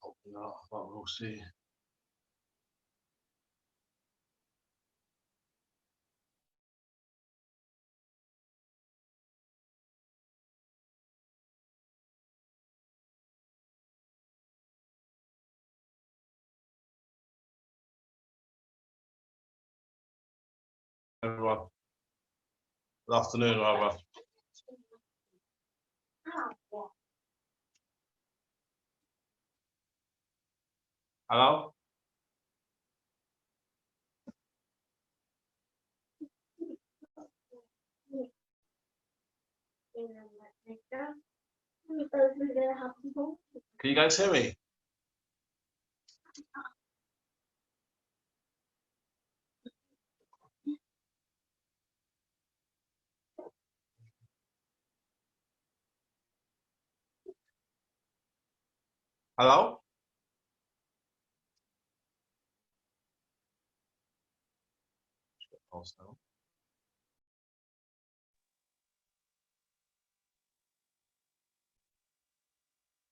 Hopefully not, but we'll see. Everyone. Good afternoon, Robert. Hello? Can you guys hear me? Hello?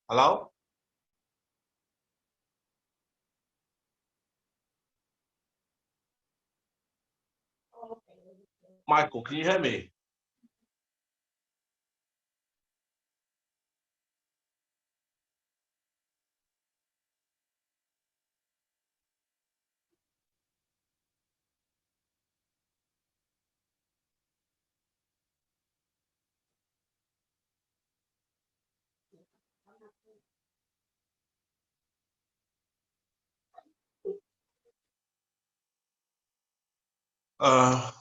Hello? Michael, can you hear me? I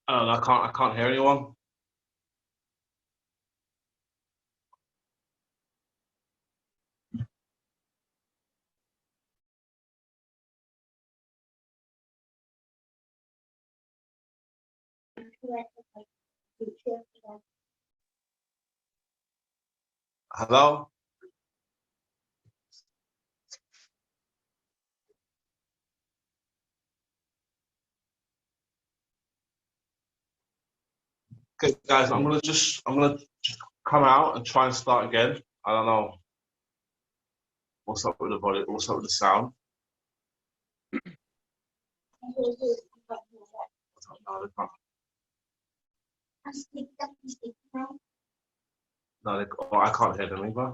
don't know, I can't hear anyone. Hello? Okay, guys, I'm gonna just come out and try and start again. I don't know what's up with the volume, what's up with the sound. No, I can't hear them either.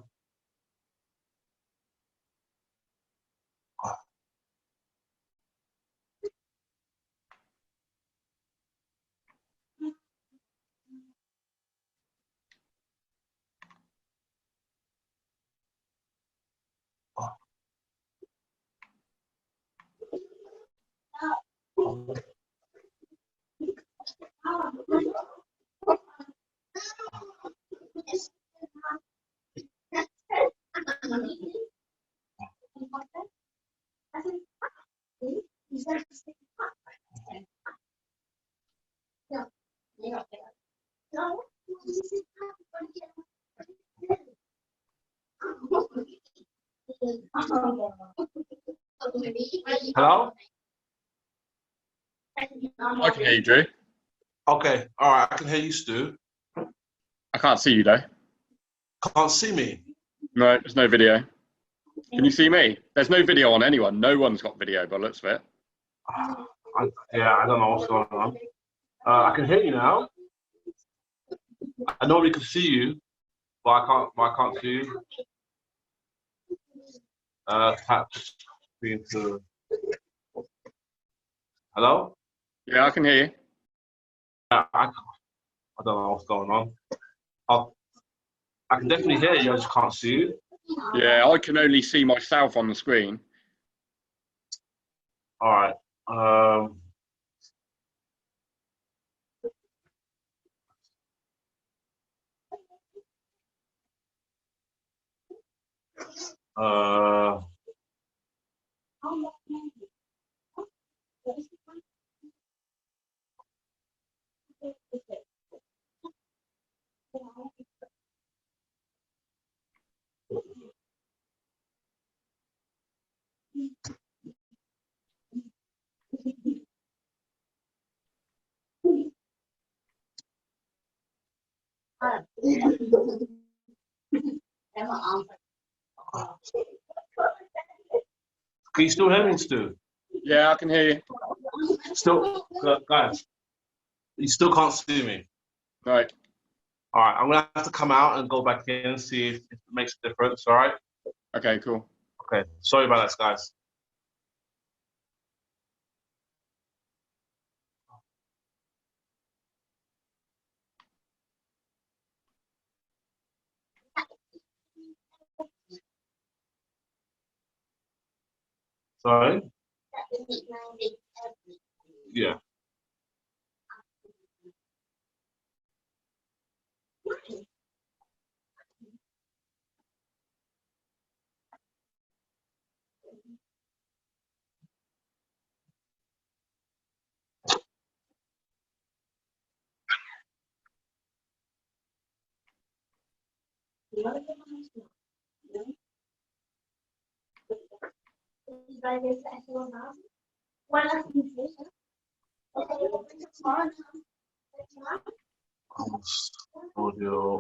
Hello? I can hear you, Drew. Okay, all right, I can hear you, Stu. I can't see you, though. Can't see me. No, there's no video. Can you see me? There's no video on anyone. No one's got video by the looks of it. Yeah, I don't know what's going on. I can hear you now. I normally can see you, but I can't see you. Tap screen to. Hello? Yeah, I can hear you. I don't know what's going on. I can definitely hear you, I just can't see you. Yeah, I can only see myself on the screen. All right. Can you still hear me, Stu? Yeah, I can hear you. Still, guys, you still can't see me. Right. All right, I'm gonna have to come out and go back in and see if it makes a difference. All right. Okay, cool. Okay. Sorry about that, guys. Sorry. Yeah. Audio.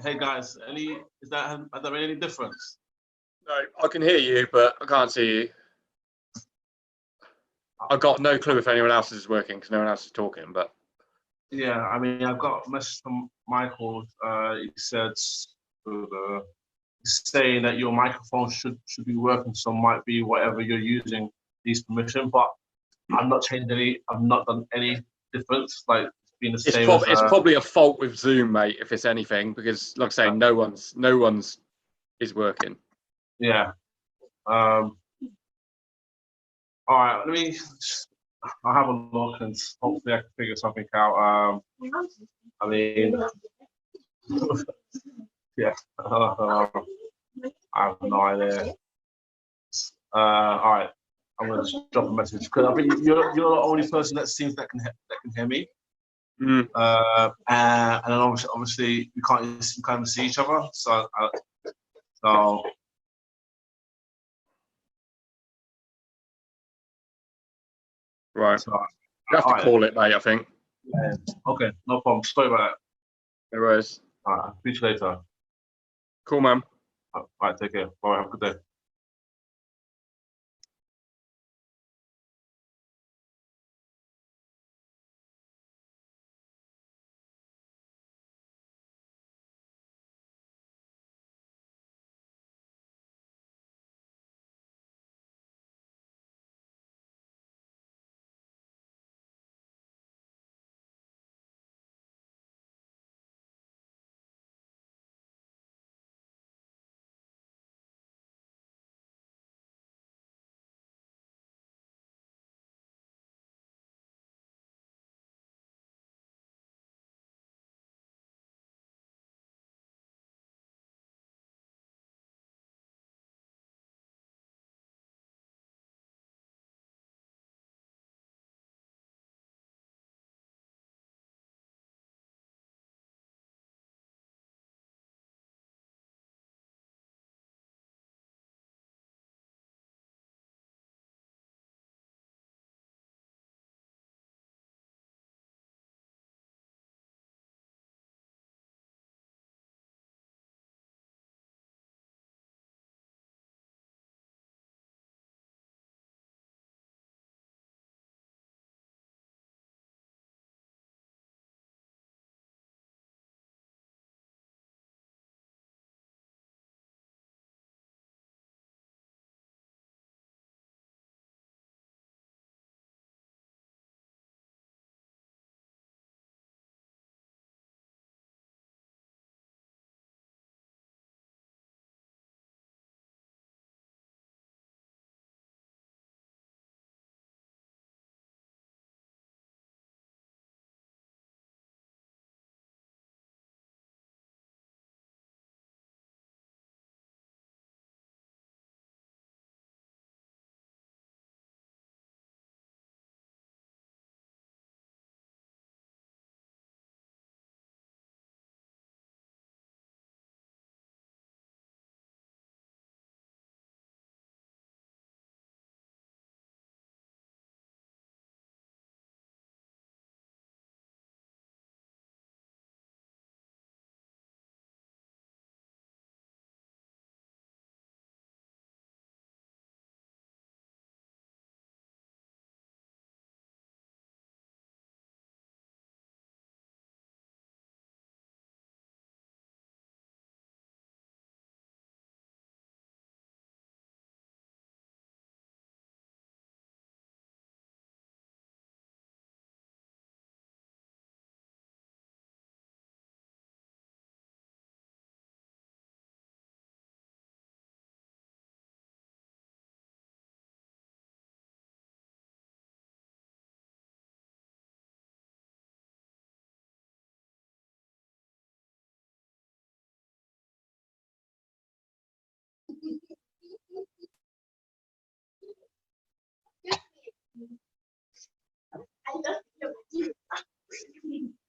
Hey guys, has there been any difference? No, I can hear you, but I can't see you. I've got no clue if anyone else is working because no one else is talking. But Yeah, I mean, I've got a message from Michael. He said saying that your microphone should be working, so might be whatever you're using needs permission. But I've not changed any. I've not done any difference. Like it's been the same as. it's probably a fault with Zoom, mate. If it's anything, because like I say, no one's is working. Yeah. All right. I'll have a look and hopefully I can figure something out. I mean, yeah. I have no idea. All right. I'm gonna just drop a message because I think you're the only person that seems that can hear me. Mm. And then obviously we can't even see each other. So Right. So, You have to call it, mate. I think. Yeah. Okay, no problem. Sorry about that. No worries. All right. Speak to you later. Cool, man. All right. Take care. Bye. Have a good day.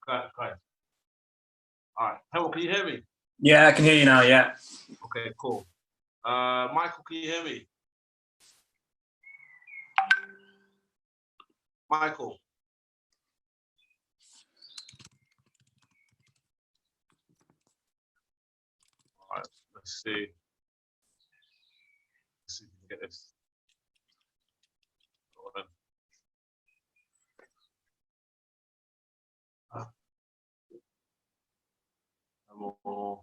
Okay. All right. Hello. Can you hear me? Yeah, I can hear you now. Yeah. Okay. Cool. Michael, can you hear me? Michael. Let's see. Let's see if we can get this. More.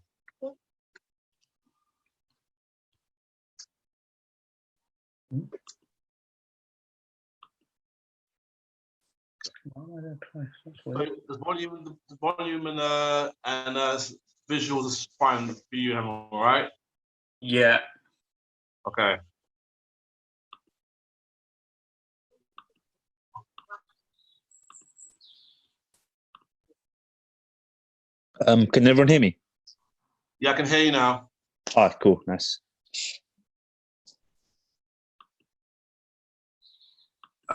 The volume and visuals is fine for you, Hammer, all right? Yeah. Okay. Can everyone hear me? Yeah, I can hear you now. Ah, cool, nice.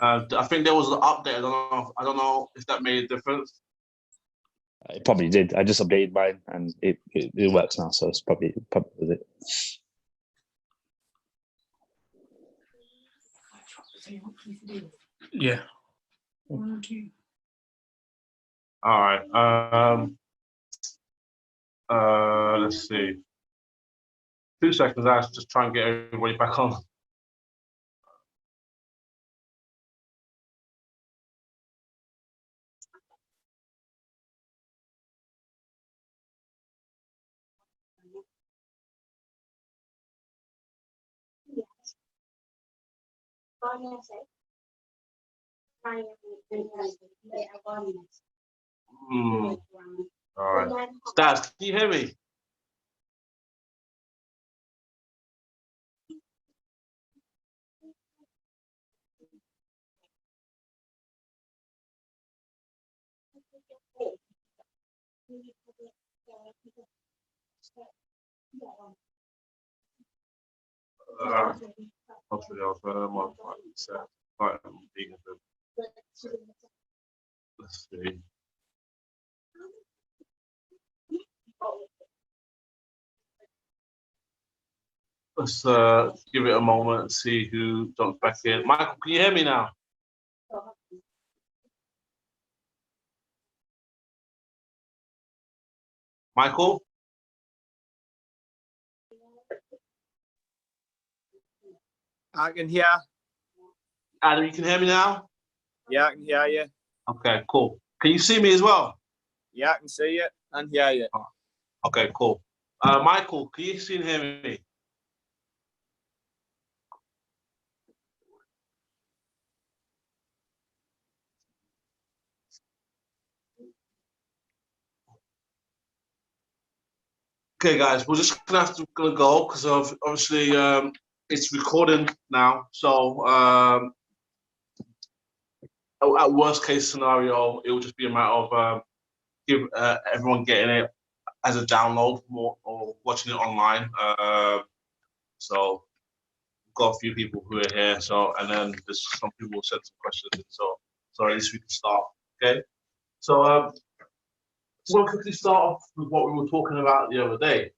I think there was an update. I don't know if that made a difference. It probably did. I just updated mine, and it works now, so it's probably was it. Yeah. All right. Let's see. 2 seconds. I just try and get everybody back on. All right. Stas, can you hear me? Hopefully I'll let's see. Let's give it a moment and see who jumps back in. Michael, can you hear me now? Michael? I can hear. Adam, you can hear me now? Yeah, I can hear you. Okay, cool. Can you see me as well? Yeah, I can see you and hear you. Okay, cool. Michael, can you see and hear me? Okay, guys, we're just gonna have to go because obviously it's recording now. So at worst case scenario, it will just be a matter of give everyone getting it as a download or watching it online. So we've got a few people who are here. So and then there's some people who sent some questions. So at least we can start. Okay. So we'll quickly start off with what we were talking about the other day.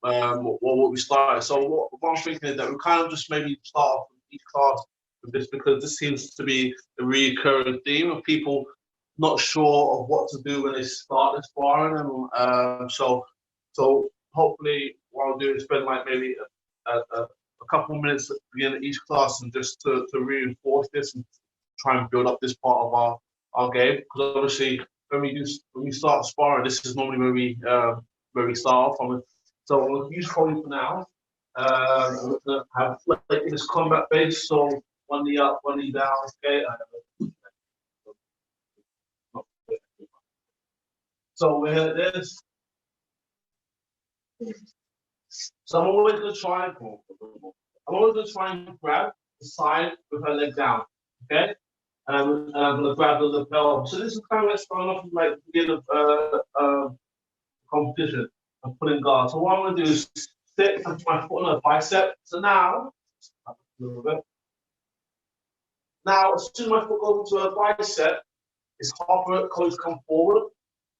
What we started. So what I'm thinking is that we kind of just maybe start off with each class with this because this seems to be a recurring theme of people not sure of what to do when they start this sparring, and so hopefully what I'll do is spend like maybe a couple of minutes at the beginning of each class and just to reinforce this and try and build up this part of our game because obviously when we start sparring, this is normally where we start off on. So we'll use Foley for now. We're gonna have like in this combat base, so 1 knee up, 1 knee down. Okay. So we're this. So I'm always gonna try. I'm always gonna try and grab the side with her leg down. Okay. And I'm gonna grab the lapel. So this is kind of like starting off with like the beginning of competition and pulling guard. So what I'm gonna do is sit and put my foot on a bicep. So now, a little bit. Now, as soon as my foot goes into a bicep, it's harder to come forward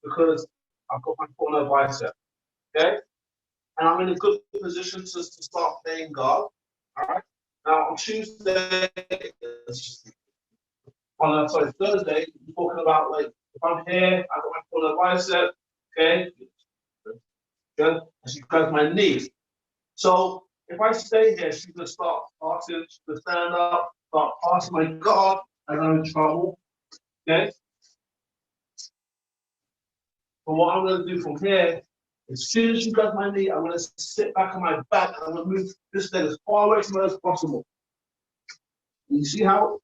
because I've got my foot on a bicep. Okay? And I'm in a good position to start playing guard. All right. Now on Tuesday, Thursday, we're talking about like if I'm here, I've got my foot on a bicep. Okay. Yeah, and she grabs my knee. So if I stay here, she's gonna start passing, she's gonna stand up, start passing my guard, and I'm in trouble. Okay? But what I'm gonna do from here, as soon as she grabs my knee, I'm gonna sit back on my back and I'm gonna move this leg as far away from her as possible. You see how,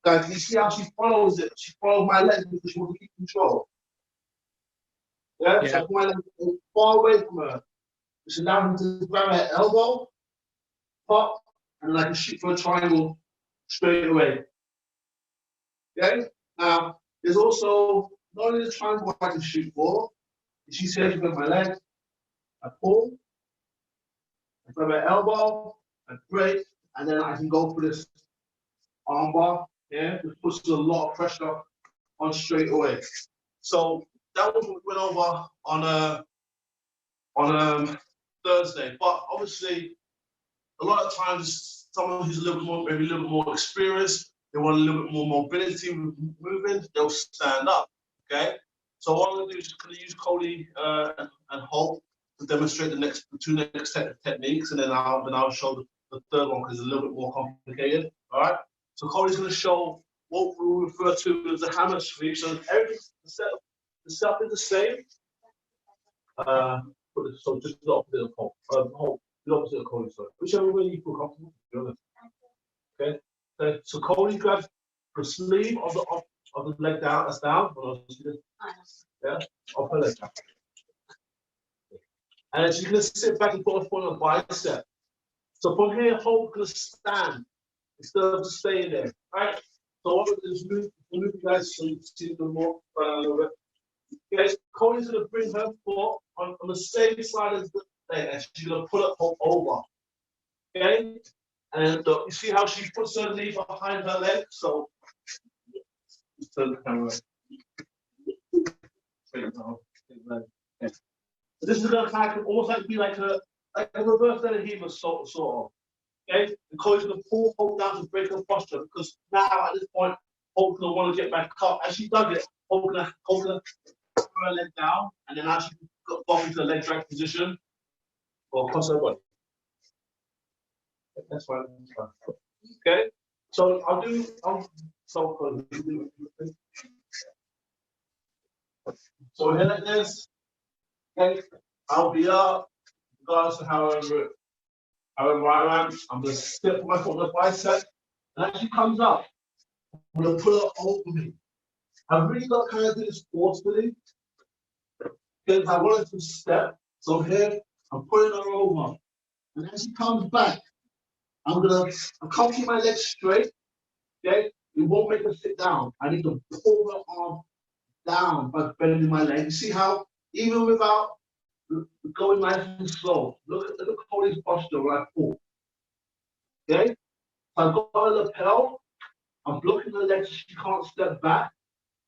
guys, you see how she follows it? She follows my leg because she wants to keep control. Yeah? So I put my leg far away from her. Which allows me to grab her elbow, pop, and I can shoot for a triangle straight away. Okay? Now, there's also not only the triangle I can shoot for, if she says with my leg, I pull, I grab her elbow, I break, and then I can go for this armbar, yeah, which puts a lot of pressure on straight away. So that was what we went over on Thursday. But obviously, a lot of times, someone who's a little bit more, maybe a little bit more experienced, they want a little bit more mobility with moving, they'll stand up. Okay. So what I'm going to do is going to use Cody and Holt to demonstrate the two next techniques, and then I'll show the third one because it's a little bit more complicated. All right. So Cody's going to show what we refer to as the hammer sweep. So everything, the setup is the same. So just the opposite of Holt. Holt, the opposite of Cody. Sorry, whichever way you feel comfortable. To be honest. Okay. Okay. So Cody grabs the sleeve of the leg down. That's down. Yeah. Of her leg down. And then she's going to sit back and put her foot on the bicep. So from here, Holt's going to stand instead of just staying there. Right? So what we're going to do is move you guys so you can see them more a little bit. Okay, Cody's going to bring her foot on the same side as the leg, and she's going to pull it over. Okay? And you see how she puts her knee behind her leg? So, just turn the camera. Okay. So this is going to kind of almost like be like a reverse Delahima sort of. Okay? And Cody's going to pull Holt down to break her posture because now at this point, Holt's going to want to get back up. As she does it, Holt's going to put her leg down, and then as she got off into the leg drag position, or cross her body. That's fine. Okay, so so here like this. Okay, I'll be up, regardless of however I am. I'm gonna step my foot on the bicep, and as she comes up, I'm gonna pull her over me. I've really got to kind of do this forcefully because I want her to step. So here, I'm pulling her over, and as she comes back, I'm can't keep my legs straight. Okay, it won't make her sit down. I need to pull her arm down by bending my leg. You see how even without going nice and slow, look at Cody's posture when I pull. Okay, so I've got her lapel. I'm blocking her legs so she can't step back,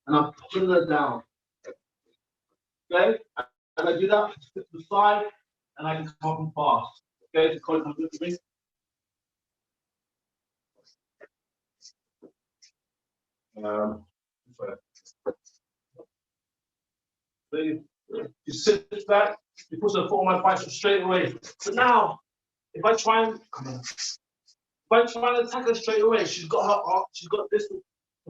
and I'm pulling her down. Okay, and I do that to the side, and I can come up and pass. Okay, so Cody comes with me. She sits back, she puts her foot on my bicep straight away. So now, if I try and attack her straight away, she's got this to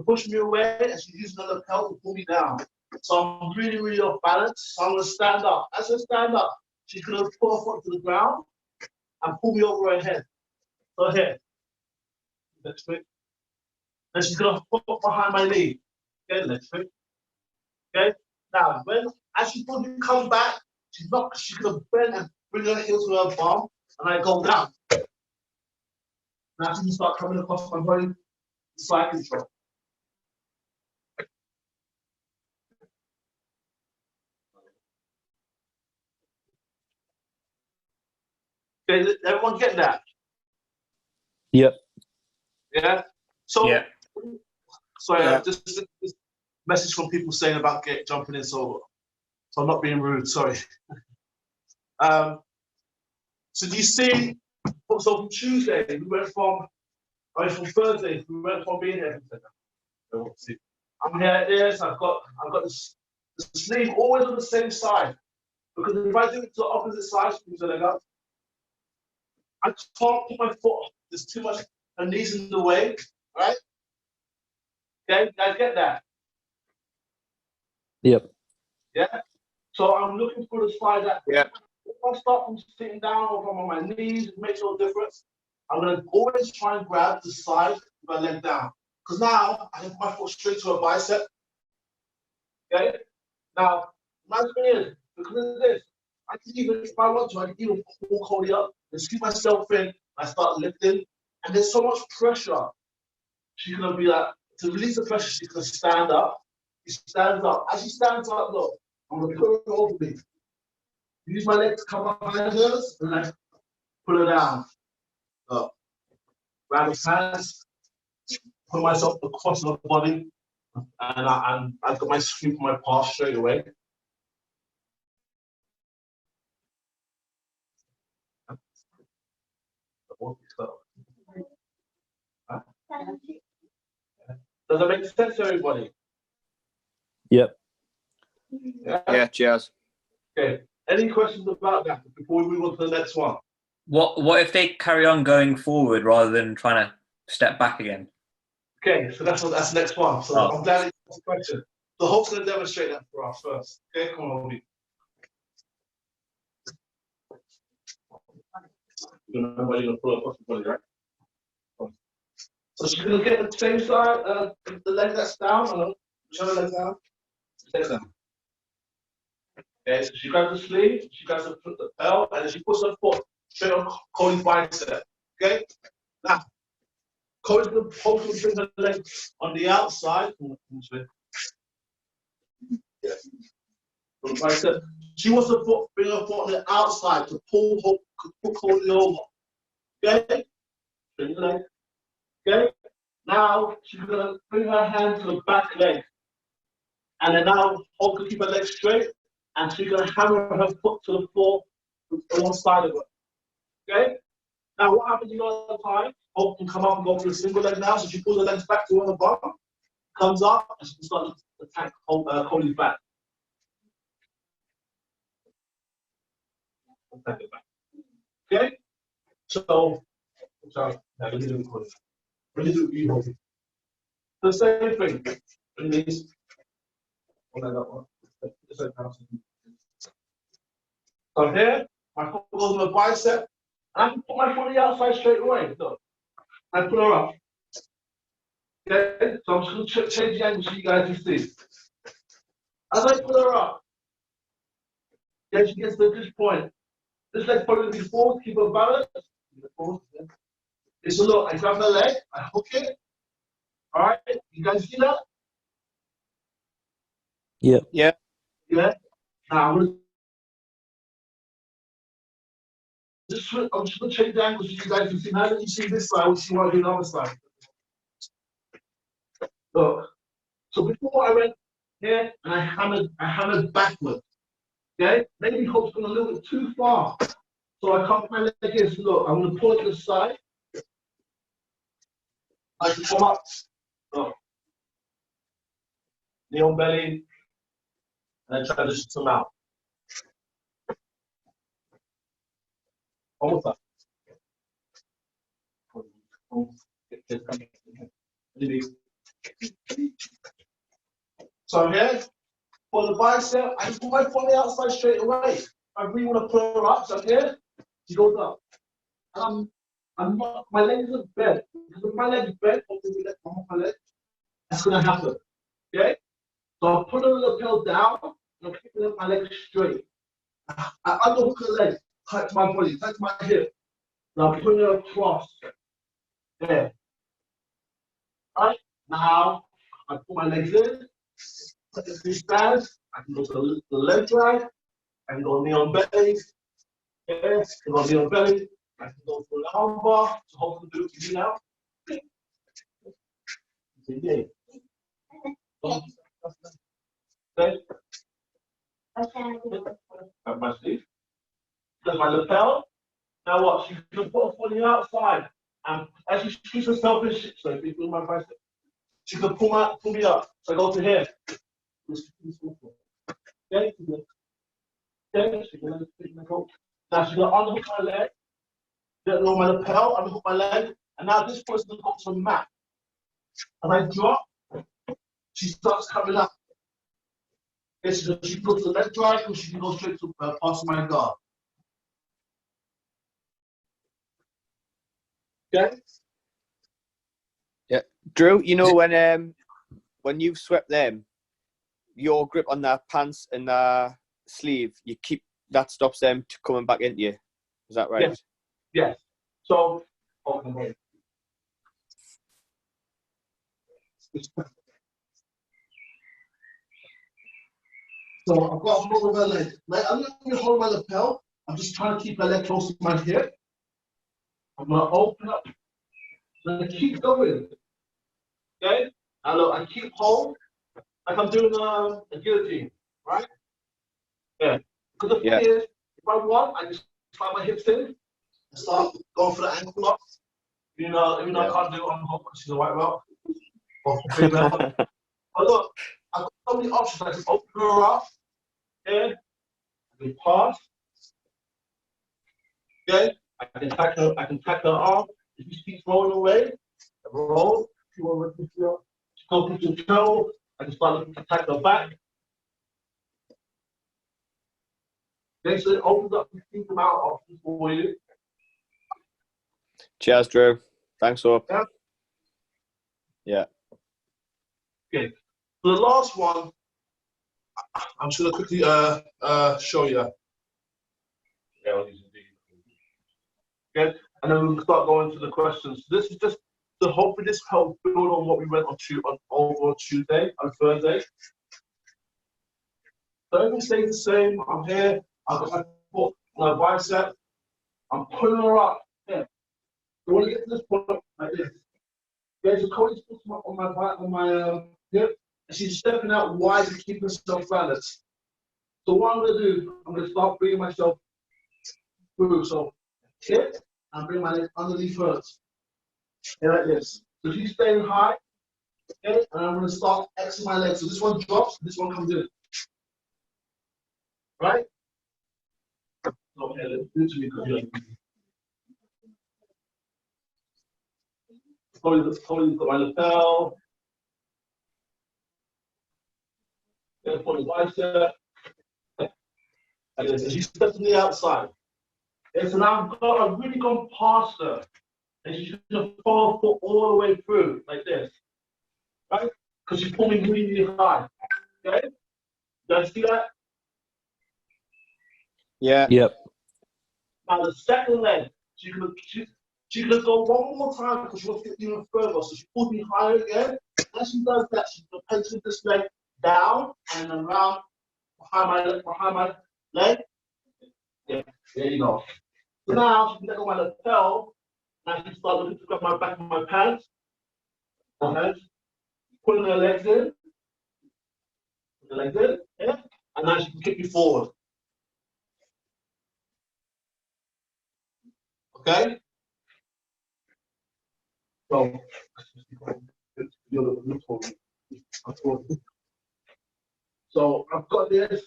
push me away, and she's using her lapel to pull me down. So I'm really, really off balance. So I'm gonna stand up. As I stand up, she's gonna put her foot to the ground and pull me over her head. So here, next week. And she's gonna put behind my knee. Okay, next week. Okay. Now, as she comes back, she's gonna bend and bring her heels to her bum, and I go down. Now she can start coming across my body, side control. Okay, did everyone get that? Yep. Yeah. So, Yeah. sorry, Yeah. Just this message from people saying about jumping in, so I'm not being rude. Sorry. So do you see? So from Tuesday, we went from Thursday, we went from being here. I'm here at this. I've got the sleeve always on the same side. Because if I do it to the opposite side, move the leg up, I can't put my foot, there's too much, my knees in the way, right? Okay, guys get that? Yep. Yeah? So I'm looking for the side that, Yeah. if I start from sitting down or from on my knees, it makes no difference. I'm going to always try and grab the side with my leg down. Because now I can put my foot straight to a bicep. Okay? Now, my thing is, because of this, I can even, if I want to, I can even pull Cody up and scoop myself in. I start lifting, and there's so much pressure. She's gonna be like, to release the pressure, she's gonna stand up. She stands up. As she stands up, look, I'm gonna put her over me. Use my leg to come behind hers, and I put her down. Look, grab his hands, put myself across her body, and I got my scoop, my pass straight away. Does that make sense to everybody? Yep. Yeah, cheers. Okay. Any questions about that before we move on to the next one? What if they carry on going forward rather than trying to step back again? Okay, so that's the next one. So Oh. I'm glad you asked the question. So Hope's going to demonstrate that for us first. Okay, come on, Hope. You're going to pull up off the body, right? So she's going to get the same side, the leg that's down, show the leg down, leg down. Okay, so she grabs the sleeve, she grabs the belt, and then she puts her foot straight on Cody's bicep. Okay? Now, Cody's going to bring her leg on the outside. Yeah. From the bicep. She wants to bring her foot on the outside to pull Cody over. Okay? Bring the leg. Okay? Now, she's going to bring her hand to the back leg. And then now, Hope can keep her leg straight. And she's going to hammer her foot to the floor on one side of it. Okay? Now, what happens in other time? Hope can come up and go for a single leg now. So she pulls her legs back to the bottom, comes up, and she can start to attack Cody's back. Attack it back. Okay? So, sorry, let me do it for you. Let me do it for you, Hope. The same thing. Release. One like that one. So here, my foot goes on the bicep, and I can put my foot on the outside straight away. Look, I put her up. Okay, so I'm just going to change the angle so you guys can see. As I put her up, okay, she gets to this point. This leg's probably going to be forward, keep her balanced. So look, I grab her leg, I hook it. All right, you guys see that? Yep. Yeah. Yeah. Now I'm just going to change the angle so you guys can see. Now that you see this side, we'll see what I do on the other side. Look. So before I went here and I hammered backwards. Okay? Maybe Hope's gone a little bit too far. So I can't my leg is look, I'm gonna pull it to the side. I can come up. Look. Knee on belly. And then transition to mount. Almost up. So here, for the bicep, I can put my foot on the outside straight away. I really want to put her up, so here, she goes up. And I'm not, my leg isn't bent. Because if my leg is bent, obviously let come off my leg, that's going to happen. Okay? So I'll put her lapel down, and I'm keeping my leg straight. I underhook her leg, tight to my body, tight to my hip. Now I'm putting her across. There. Right? Now, I put my legs in. Three stands. I can go to the leg drag. I can go knee on belly. Yes, I can go knee on belly. I can go for an arm bar. So hopefully do it for you now. Okay. Got my sleeve. There's my lapel. Now what? She's gonna put her foot on the outside. And as she shoots herself in shit, so if you feel my bicep, she can pull me up. So I go to here. Okay? Okay, so you're gonna pick my hook. Now she's gonna underhook my leg, get on my lapel, underhook my leg, and now this person's gonna go to the mat. As I drop, she starts coming up. Okay, so she goes to the leg drive, or she can go straight to past my guard. Okay? Drew, you know when you've swept them, your grip on their pants and their sleeve, you keep that stops them to coming back into you. Is that right? Yes. Yes. So, okay. So I've got a hold of my leg. Like, I'm not going to hold my lapel. I'm just trying to keep my leg close to my hip. I'm going to open up. I'm going to keep going. Okay? Now look, I keep hold like I'm doing a guillotine, right? Yeah. Because the thing is, if I want, I just slide my hips in and start going for the ankle lock. You know, even though I can't do it on home because she's a white belt. Or big belt. But look, I've got so many options. I can open her up. Okay? I can pass. Okay? I can tack her arm. If she keeps rolling away, I roll. If you want to go to the toe, I can start looking to tack her back. Okay, so it opens up the huge amount of options for you. Cheers, Drew. Thanks, up. Yeah. Yeah. Okay. For the last one, I'm just gonna quickly show you. Okay, and then we'll start going to the questions. This is just to hopefully this help build on what we went on over Tuesday and Thursday. So everything stays the same. I'm here. I've got my foot, my bicep. I'm pulling her up. Yeah. So when I get to this point like this, there's a Cody's foot on my hip, and she's stepping out wide to keep herself balanced. So what I'm gonna do, I'm gonna start bringing myself through. So hip, and bring my leg underneath hers. Okay, like this. So she's staying high. Okay, and I'm gonna start Xing my legs. So this one drops, this one comes in. Right? Okay, let's do it to me because you're Cody's got my lapel. Then for the bicep. And she steps on the outside. And so now I've really gone past her. And she's gonna fall foot all the way through, like this. Right? Because she's pulling really high. Okay? Do you guys see that? Yeah. Yep. Now the second leg, she could go one more time because she wants to get even further. So she pulls me higher again. As she does that, she's pensions this leg down and then around behind my leg. Yeah, there you go. So now she can let go my lapel. Now she starts looking to grab my back of my pants. Okay. Pulling her legs in. Put the legs in. Yeah. And now she can kick me forward. Okay? So I've got this.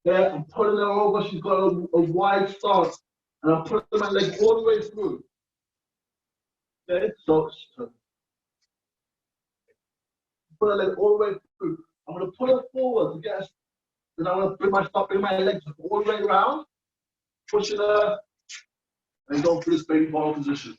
Yeah, I'm pulling her over. She's got a wide stance. And I'm pulling my leg all the way through. Okay? So put her leg all the way through. I'm going to pull her forward to get us. Then I'm going to bring my legs all the way around, pushing her, and go through this baby ball position.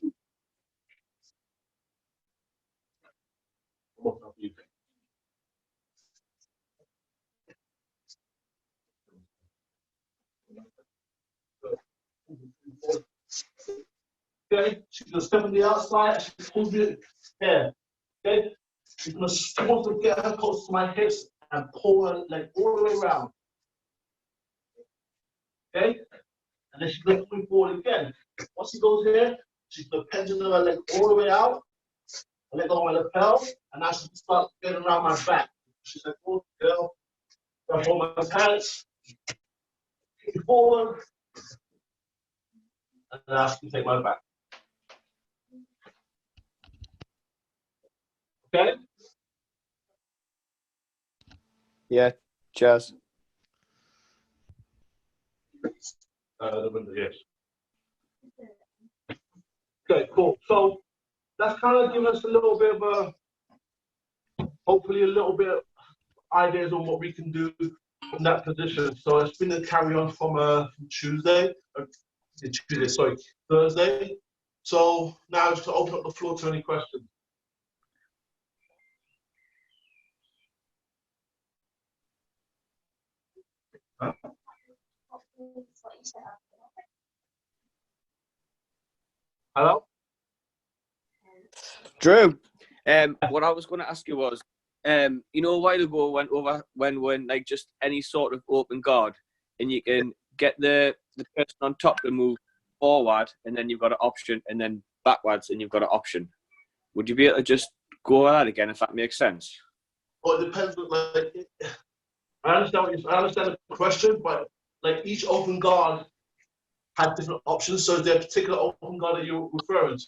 Okay, she's going to step on the outside, she pulls me here. Okay, she's going to get her close to my hips and pull her leg all the way around. Okay, and then she's going to pull me forward again. Once she goes here, she's going to pendulum her leg all the way out, and let go of my lapel, and now she can start getting around my back. She's like, oh, girl, I hold my pants, kick forward, and now she can take my back. Okay? Yeah. Cheers. The window, yes. Okay, cool. So that's kind of given us a little bit of hopefully a little bit of ideas on what we can do from that position. So it's been a carry on from Tuesday, Thursday. So now just to open up the floor to any questions. Huh? Hello? Drew, what I was going to ask you was, you know, a while ago went over when like just any sort of open guard, and you can get the person on top to move forward, and then you've got an option, and then backwards, and you've got an option. Would you be able to just go over that again, if that makes sense? Well, it depends. Like, I understand the question, but like each open guard has different options. So is there a particular open guard that you're referring to?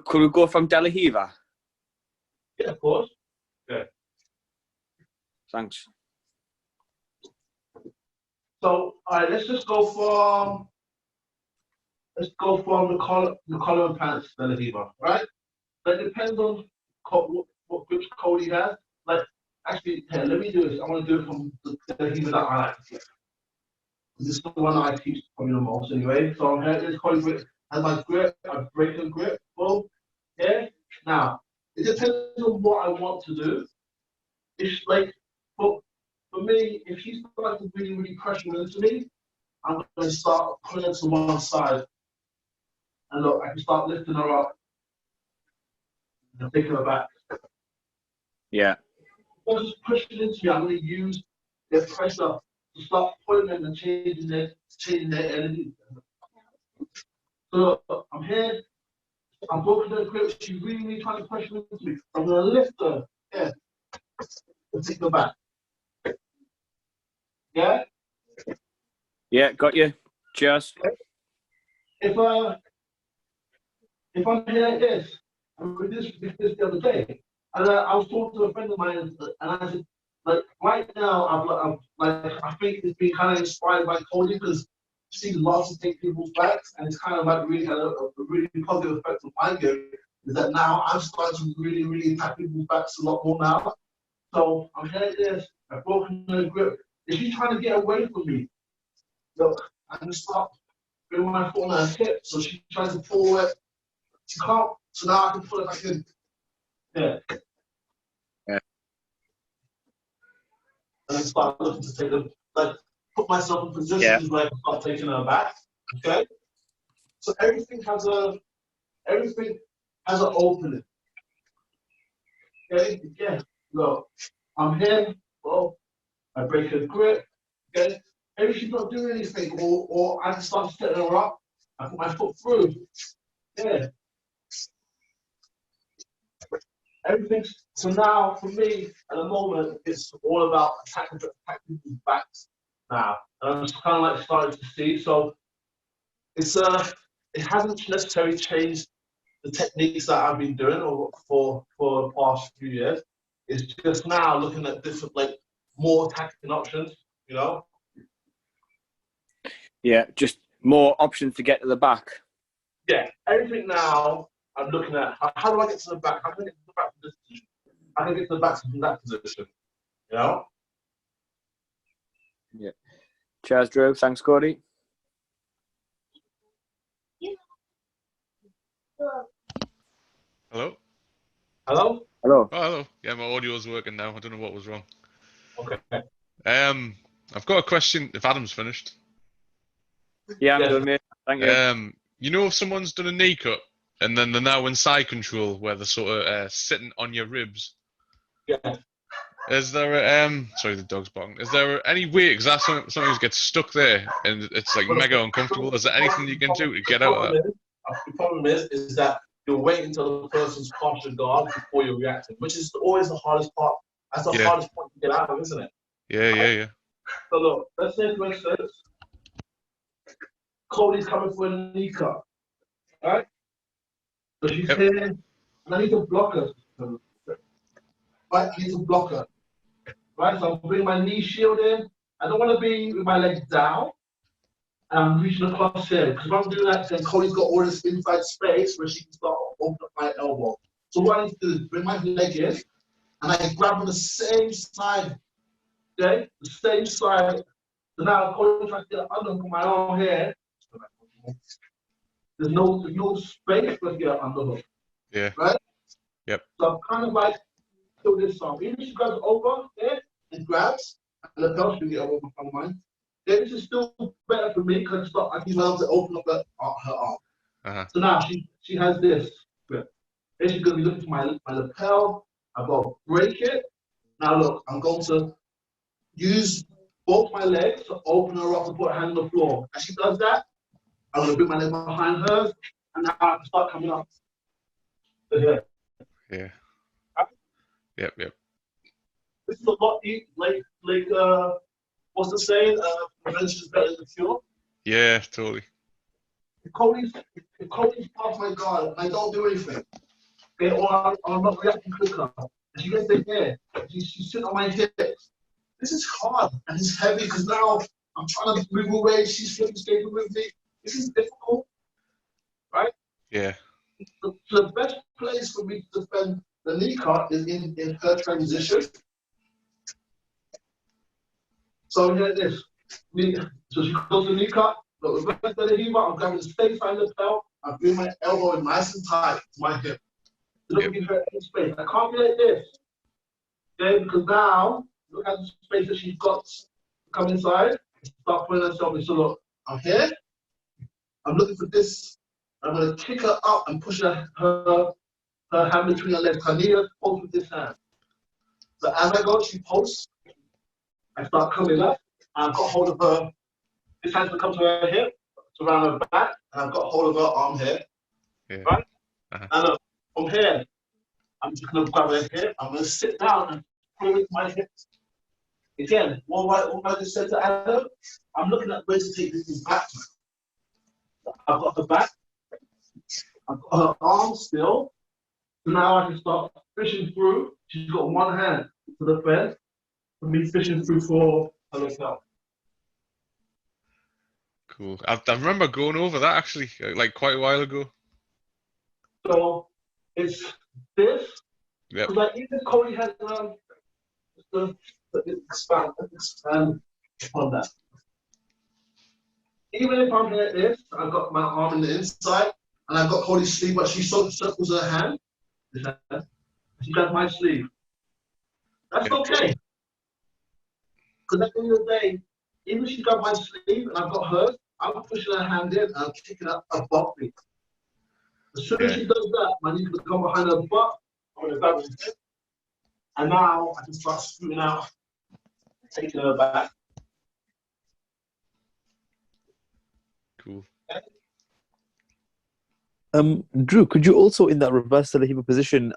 Could we go from Delahiva? Yeah, of course. Yeah. Thanks. So, all right, let's go from the collar and pants Delahiva, right? That depends on what grips Cody has. Like, actually, here, let me do this. I want to do it from the Delahiva that I like to get. This is the one that I teach probably the most anyway. So I'm here, this Cody grip, and my grip, I break and grip, boom. Yeah. Now, it depends on what I want to do. It's like, for me, if she starts to really, really pressure into me, I'm going to start pulling her to one side. And look, I can start lifting her up and taking her back. Yeah. If she's pushing into me, I'm going to use their pressure to start pulling them and changing their energy. So I'm here, I'm broken her grip, she's really, really trying to pressure into me. I'm going to lift her, yeah, and take her back. Yeah? Yeah, got you. Cheers. If I'm here like this, with this the other day, and I was talking to a friend of mine, and I said, like, right now, I think it's been kind of inspired by Cody because she loves to take people's backs, and it's kind of like really had a really positive effect on my game. Is that now I'm starting to really, really attack people's backs a lot more now. So I'm here like this, I've broken her grip. If she's trying to get away from me, look, I'm gonna stop. Bring my foot on her hip, so she tries to pull it. She can't, so now I can pull it back in. Yeah. Yeah. And then start looking to take them, like, put myself in positions where I can start taking her back. Okay? So everything has an opening. Okay? Yeah. Look, I'm here, well, I break her grip. Okay? Maybe she's not doing anything, or I can start setting her up. I put my foot through. Yeah. Everything's so now for me at the moment it's all about attacking people's backs now. And I'm just kind of like starting to see. So it's it hasn't necessarily changed the techniques that I've been doing for the past few years. It's just now looking at different more attacking options, you know. Yeah, just more options to get to the back. Yeah, everything now I'm looking at how do I get to the back? How can I get to the back from this position? How can I get to the back from that position? You know? Yeah. Cheers, Drew. Thanks, Cody. Hello? Hello? Hello. Oh, hello. Yeah, my audio's working now. I don't know what was wrong. Okay. I've got a question if Adam's finished. Yeah, I'm Yes. done, mate. Thank you. You know if someone's done a knee cut and then they're now in side control where they're sort of sitting on your ribs. Yeah. Is there sorry, the dog's barking. Is there any way, because that's something that gets stuck there and it's like mega uncomfortable. Is there anything you can do to get out of that? The problem is that you're waiting until the person's past your guard before you're reacting, which is always the hardest part. That's the hardest point to get out of, isn't it? Yeah. So look, let's say for instance, Cody's coming for a knee cut, right? So she's here, and I need to block her. Right, I need to block her. right? So I'm bringing my knee shield in. I don't want to be with my legs down. I'm reaching across here because if I'm doing that, then Cody's got all this inside space where she can start opening up my elbow. So what I need to do is bring my leg in and I grab on the same side, okay? The same side. So now Cody's trying to get under and put my arm here. There's no space for to get an underhook. Yeah. Right? Yep. So I'm kind of like kill this arm. Even if she grabs over there and grabs, and the belt should get over from mine. Then this is still better for me because I can allow to open up her arm. So now she has this grip. Then she's going to be looking for my lapel. I've got to break it. Now look, I'm going to use both my legs to open her up and put her hand on the floor. As she does that, I'm going to bring my leg behind hers, and now I can start coming up. So here. Yeah. Yep. This is a lot like what's the saying? Prevention is better than cure. Yeah, totally. If Cody's past my guard and I don't do anything, okay, or I'm not reacting quicker, and she gets the hair, she's sitting on my hips. This is hard and it's heavy because now I'm trying to move away. She's flipping escaping with me. This is difficult, right? Yeah. So the best place for me to defend the knee cut is in her transition. So here it is. So she goes to the knee cut. Look, the rest of the heel, I'm grabbing the same side of the belt. I'm bringing my elbow in nice and tight to my hip. So look, give her any space. I can't be like this. Okay, because now look at the space that she's got to come inside. Start putting herself in. So look, I'm here. I'm looking for this. I'm going to kick her up and push her hand between her legs. I need her to post with this hand. So as I go, she posts. I start coming up. I've got hold of her. This hand's going to come to her hip, to around her back, and I've got hold of her arm here. Yeah. Right? And look, from here, I'm just going to grab her hip. I'm going to sit down and put her into my hips. Again, what I just said to Adam, I'm looking at ways to take this thing back. I've got her back. I've got her arm still. So now I can start fishing through. She's got one hand to the fence. For me fishing through for her lapel. Cool. I remember going over that actually, like quite a while ago. So it's this. Yep. Because like even Cody has the expand on that. Even if I'm here at this, I've got my arm in the inside and I've got Cody's sleeve, but she sort of circles her hand. She got my sleeve. That's okay. Because at the end of the day, even if she got my sleeve and I've got hers, I'm pushing her hand in and I'm kicking her above me. As soon as she does that, my knee can come behind her butt, I'm going to grab her hip, and now I can start scooting out, taking her back. Cool. Drew, could you also in that reverse Salahiba position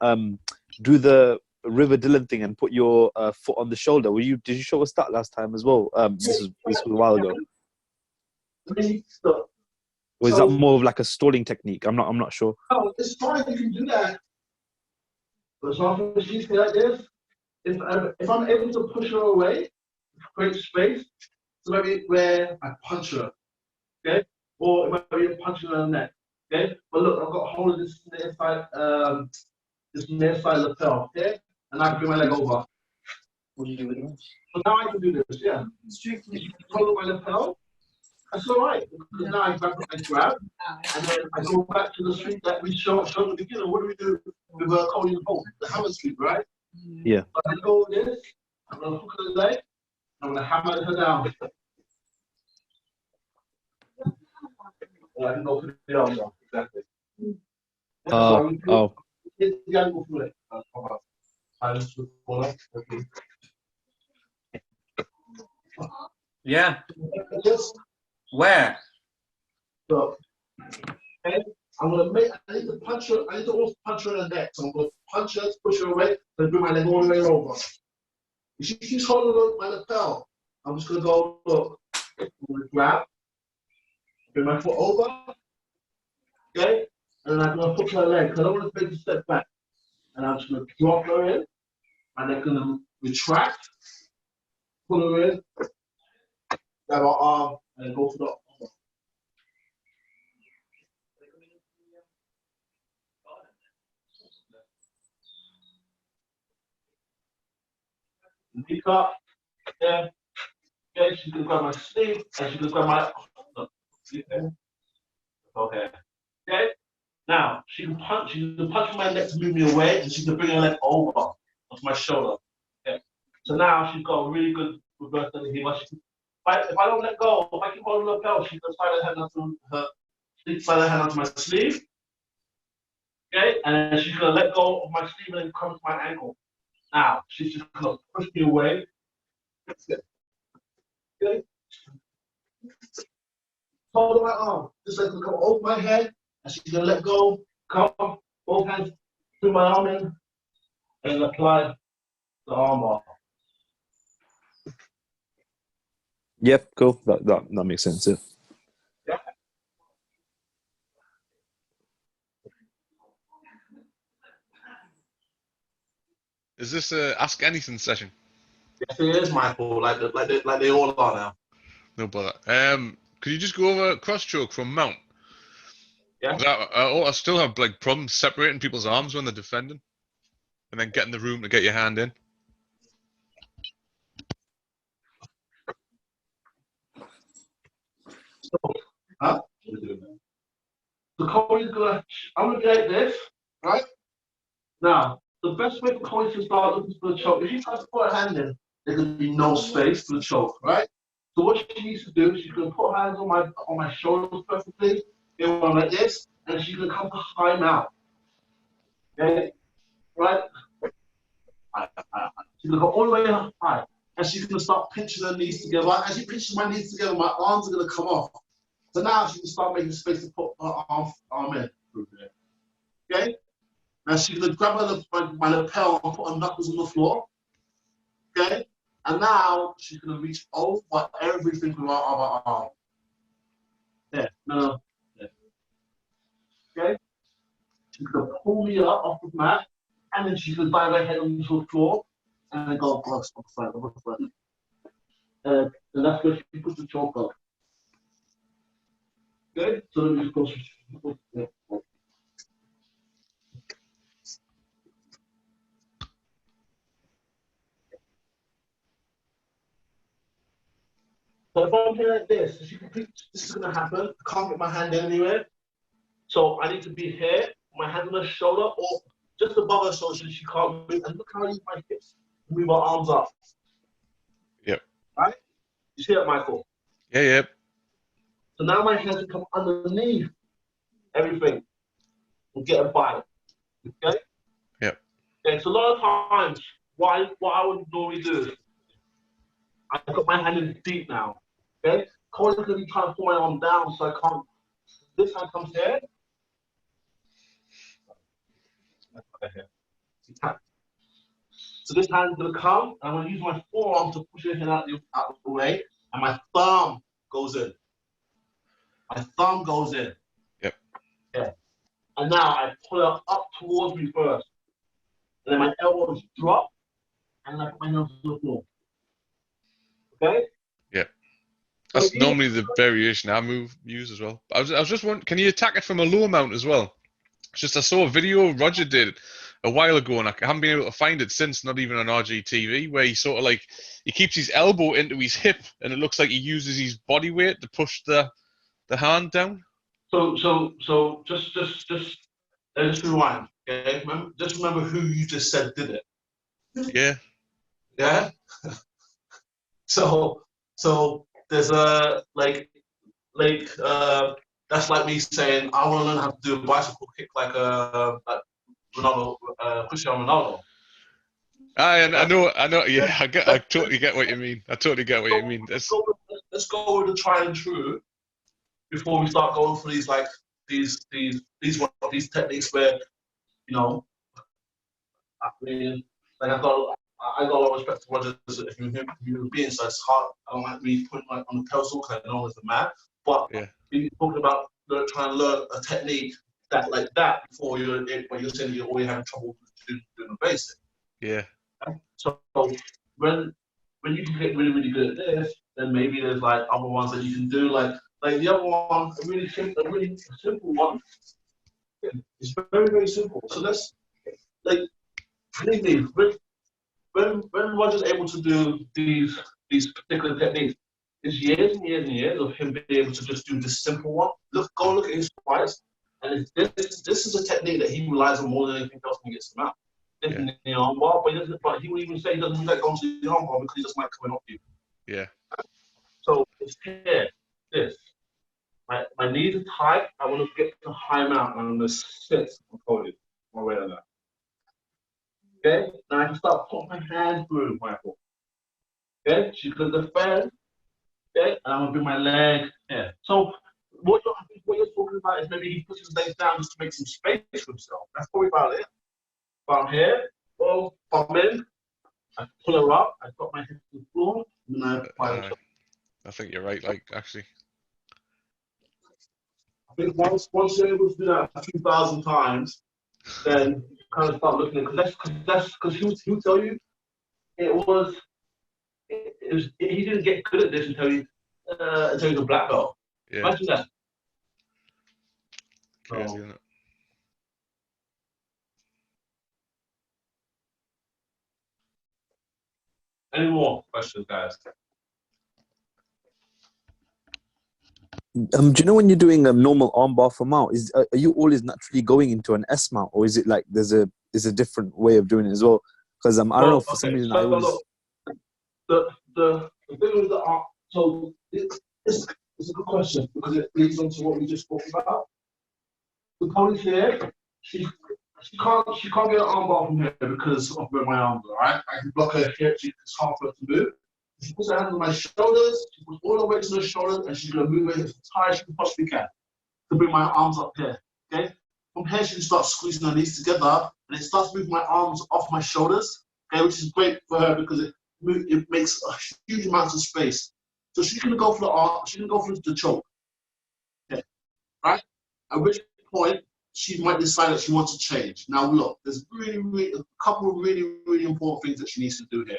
do the River Dillon thing and put your foot on the shoulder? Did you show us that last time as well? This was a while ago. Or is that more of like a stalling technique? I'm not sure. No, it's fine. You can do that. But as long as she's like this, if I'm able to push her away, create space, so maybe where I punch her, okay, or it might be punching her in the neck, okay. But look, I've got hold of this near side lapel, okay, and I can bring my leg over. What do you do with it? So now I can do this, yeah. Hold my lapel. That's all right. Because now I grab, and then I go back to the sweep that we showed at the beginning. What do we do with Cody and Paul? The hammer sweep, right? Yeah. So I go with this. I'm going to hook her leg. I'm going to hammer her down. Yeah, I can go through the arm now. Exactly. Hit the angle through it. Okay. Yeah. Just Where? so, okay, I need to punch her, I need to also punch her in the neck. So I'm going to punch her, push her away, then bring my leg all the way over. If she keeps holding my lapel, I'm just going to go, look, I'm going to grab, bring my foot over, okay, and then I'm going to hook her leg, because I don't want to take a step back. And I'm just going to drop her in, and then going to retract, pull her in, grab her arm, and then go for the arm. Pick up, yeah. Okay, she can grab my sleeve, and she can grab my. Okay. Okay. Now she can punch. She can punch my neck to move me away, and she can bring her leg over onto my shoulder. Okay. So now she's got a really good reverse under here. If I don't let go, if I keep holding her belt, she can slide her hand onto her. Slide her hand onto my sleeve. Okay, and then she's gonna let go of my sleeve and then come to my ankle. Now she's just gonna push me away. Okay. Hold my arm. This leg's gonna come over my head, and she's gonna let go. Come, both hands through my arm in, and apply the arm bar. Yep, cool. That makes sense. Yeah. Yeah. Is this a Ask Anything session? Yes, it is, Michael. Like they all are now. No bother. Could you just go over cross choke from mount? Yeah. I still have like problems separating people's arms when they're defending, and then getting the room to get your hand in. Huh? The Corey's I'm gonna be like this, right? Now, the best way for Corey to start looking for the choke, if she tries to put her hand in, there's gonna be no space for the choke, right? So what she needs to do is she's gonna put her hands on my shoulders perfectly, get one like this, and she's gonna come to high mount. Okay? Right? She's gonna go all the way up high. And she's gonna start pinching her knees together. As she pinches my knees together, my arms are gonna come off. So now she can start making space to put her arm in. Okay? Now she's gonna grab my lapel and put her knuckles on the floor. Okay? And now she's gonna reach over everything with her other arm. There. No. There. Okay? She's gonna pull me up off the mat, and then she's gonna dive her head onto the floor, and then go across the side. And that's where she puts the choke up. Okay? So then we just go. So if I'm here like this, as you can see, this is gonna happen. I can't get my hand in anywhere. So I need to be here, my hand on her shoulder, or just above her shoulder so she can't move. And look how I use my hips to move my arms up. Yep. Right? You see that, Michael? Yeah, yeah. So now my hands can come underneath everything and get a bite. Okay? Yep. Okay, so a lot of times, what I would normally do is I got my hand in deep now. Okay? Corey's gonna be trying to pull my arm down so I can't. This hand comes here. So this hand's gonna come, and I'm gonna use my forearm to push your head out of the way, and my thumb goes in. My thumb goes in. Yep. Yeah. And now I pull her up towards me first. And then my elbows drop, and then I put my hands on the floor. Okay? Yeah. That's normally the variation I use as well. I was just wondering, can you attack it from a low mount as well? It's just I saw a video Roger did a while ago, and I haven't been able to find it since, not even on RGTV, where he sort of like, he keeps his elbow into his hip, and it looks like he uses his body weight to push the hand down. So just rewind. Okay? Just remember who you just said did it. Yeah. Yeah? So there's a that's like me saying I want to learn how to do a bicycle kick like Ronaldo, Cristiano Ronaldo. I know. Yeah, I totally get what you mean. Let's go with the tried and true before we start going for these techniques where, you know, I mean, like I got a lot of respect for Roger as a human being, so it's hard. I don't like me putting on the pedestal because I know he's a man. But yeah, we're talking about trying to learn a technique like that before when you're saying you're already having trouble doing the basic. yeah. So when when you can get really, really good at this, then maybe there's like other ones that you can do. Like the other one, a really simple one. It's very, very simple. So let's like believe me, when Roger's able to do these particular techniques, it's years and years and years of him being able to just do this simple one. Go look at his fights, and this is a technique that he relies on more than anything else when he gets them out. In the armbar, but he would even say he doesn't let go into the armbar because he just might come off you. Yeah. So it's here, this. My knees are tight. I want to get to high mount, and I'm going to sit and hold it my way like that. Okay? Now I can start putting my hand through Michael. Okay? She's going to defend. Okay? And I'm going to bring my leg here. So what you're talking about is maybe he puts his legs down just to make some space for himself. That's probably about it. But I'm here. Well, I'm in. I pull her up. I got my head to the floor. And then I apply the I think you're right, like, actually. I think once you're able to do that a few thousand times, then you kind of start looking at because he'll tell you he didn't get good at this until he was a black belt. Yeah. Imagine that. Crazy, isn't it? Any more questions, guys? Do you know when you're doing a normal armbar for mount, are you always naturally going into an S mount, or is it like there's a different way of doing it as well? Because I don't know, for some reason I always. The thing with the arm, so it's a good question because it leads on to what we just spoke about. The pony here, she can't get an armbar from here because of where my arms are. Right, I can block her here. It's hard for her to move. She puts her hands on my shoulders, she puts all the weight on her shoulders, and she's going to move her hips as high as she possibly can to bring my arms up here. Okay? From here, she can start squeezing her knees together, and it starts moving my arms off my shoulders, okay, which is great for her because it makes a huge amount of space. So she's going to go for the arm, she's going to go for the choke. Okay? Right? At which point, she might decide that she wants to change. Now, look, there's really a couple of really, really important things that she needs to do here.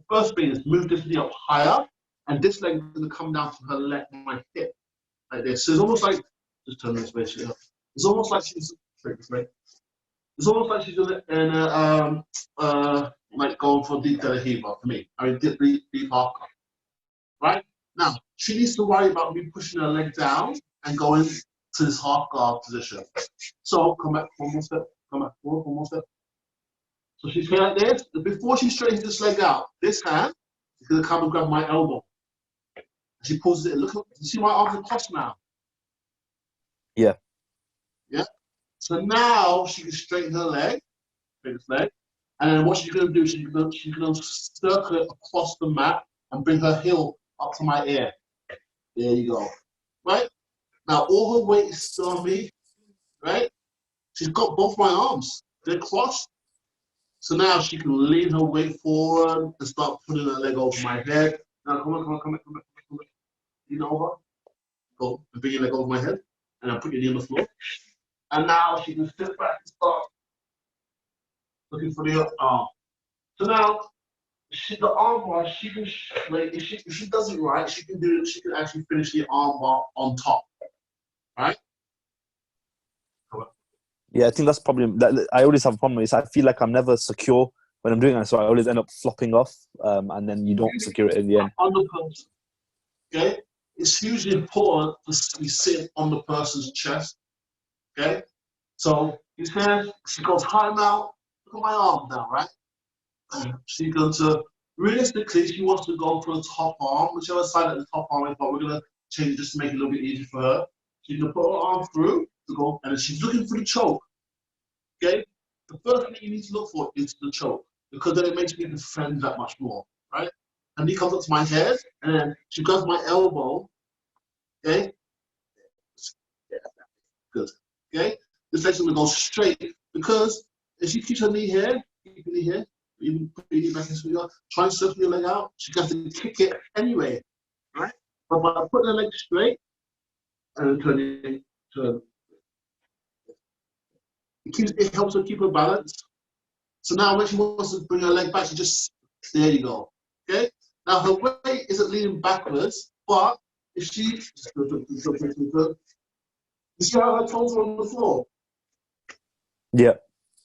First thing is move this knee up higher, and this leg is going to come down to her leg, my hip, like this. So it's almost like, just turn this way, it's almost like she's, it's almost like she's in a, like going for deep delahiva for me. I mean, deep half cut. Right? Now, she needs to worry about me pushing her leg down and going to this half guard position. So come back one more step, come back forward one more step. So she's here like this. Before she straightens this leg out, this hand is going to come and grab my elbow. She pulls it. Look, you see my arms are crossed now? Yeah. Yeah? So now she can straighten her leg, straighten this leg. And then what she's going to do, she's going to circle it across the mat and bring her heel up to my ear. There you go. Right? Now all her weight is still on me. Right? She's got both my arms. They're crossed. So now she can lean her weight forward and start putting her leg over my head. Now come on. Lean over. Go and bring your leg over my head. And I put your knee on the floor. And now she can sit back and start looking for the arm. So now the arm bar, she can like if she does it right, she can actually finish the arm bar on top. Right? Yeah, I think that's probably that. I always have a problem with this. I feel like I'm never secure when I'm doing it, so I always end up flopping off, and then you don't secure it in the end. On the person, okay? It's hugely important to be sitting on the person's chest, okay? So you said she goes high now. Look at my arm now, right? She's going to realistically, she wants to go for the top arm, whichever side of the top arm is, but we're gonna change it just to make it a little bit easier for her. She's gonna put her arm through to go, and she's looking for the choke. Okay? The first thing you need to look for is the choke, because then it makes me defend that much more, right? And he comes up to my head, and then she grabs my elbow. Okay? Yeah, good. Okay? This leg's gonna go straight, because if she keeps her knee here, keep her knee here, even put your knee back into your, try and circle your leg out, she has to kick it anyway, right? But by putting her leg straight and turning, it helps her keep her balance. So now when she wants to bring her leg back, she just, there you go. Okay? Now her weight isn't leaning backwards, but if she, you see how her toes are on the floor? Yeah.